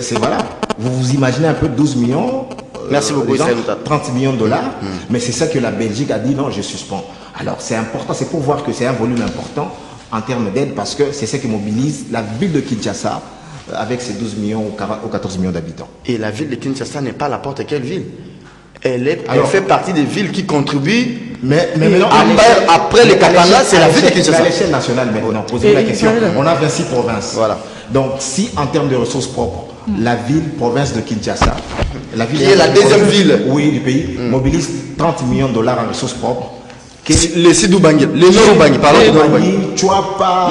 c'est voilà. Vous vous imaginez un peu 12 millions, merci beaucoup, 30 millions de dollars, mais c'est ça que la Belgique a dit non, je suspends. Alors c'est important, c'est pour voir que c'est un volume important en termes d'aide parce que c'est ce qui mobilise la ville de Kinshasa avec ses 12 millions ou 14 millions d'habitants. Et la ville de Kinshasa n'est pas n'importe quelle ville. Elle fait partie des villes qui contribuent. Mais après les Katanga, c'est la ville de Kinshasa. À l'échelle nationale maintenant, posez la question. On a 26 provinces. Voilà. Donc si en termes de ressources propres, la ville, province de Kinshasa, la ville qui est la deuxième ville du pays, mobilise 30 millions de dollars en ressources propres. Les Sidoubangi, les Noroubangi, pardon.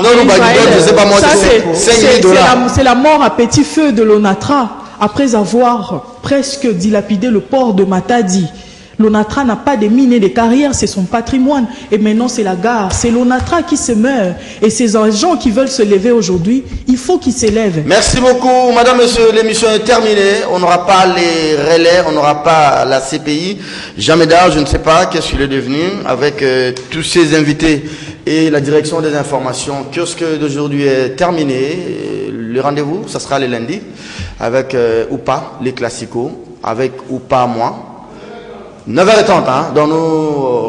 Noroubangi, je sais pas moi, c'est 5 000 dollars. C'est la mort à petit feu de l'ONATRA après avoir presque dilapidé le port de Matadi. L'ONATRA n'a pas de mines et de carrières, c'est son patrimoine. Et maintenant, c'est la gare. C'est l'ONATRA qui se meurt. Et ces agents qui veulent se lever aujourd'hui, il faut qu'ils s'élèvent. Merci beaucoup, madame, monsieur. L'émission est terminée. On n'aura pas les relais, on n'aura pas la CPI. Jameda, je ne sais pas qu'est-ce qu'il est devenu avec tous ces invités et la direction des informations. Kiosque d'aujourd'hui est terminé. Le rendez-vous, ça sera le lundi avec Oupa, les classicos, avec Oupa, moi. 9h30, hein, donc nous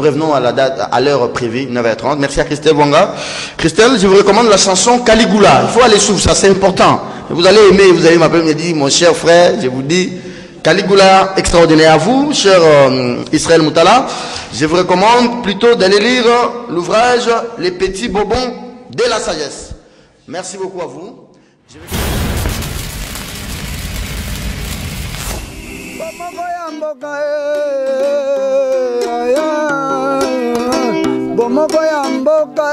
revenons à la date, à l'heure prévue, 9h30. Merci à Christelle Bonga. Christelle, je vous recommande la chanson Caligula. Il faut aller suivre ça, c'est important. Vous allez aimer, vous allez m'appeler, me dire, mon cher frère, je vous dis, Caligula, extraordinaire à vous, cher Israël Moutala. Je vous recommande plutôt d'aller lire l'ouvrage Les petits bobons de la sagesse. Merci beaucoup à vous. Bomoko ya mboka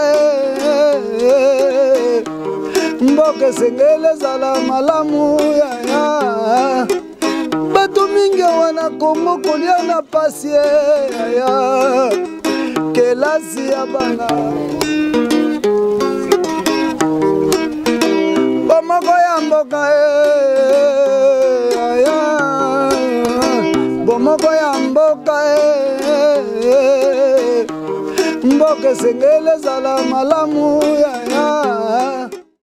mboka sengele zala malamu ya bato mingi wana Kongo kolia na pasi ya kelasi ya bana bomoko ya mboka bomoko ya mboka mboka sengele zala malamu ya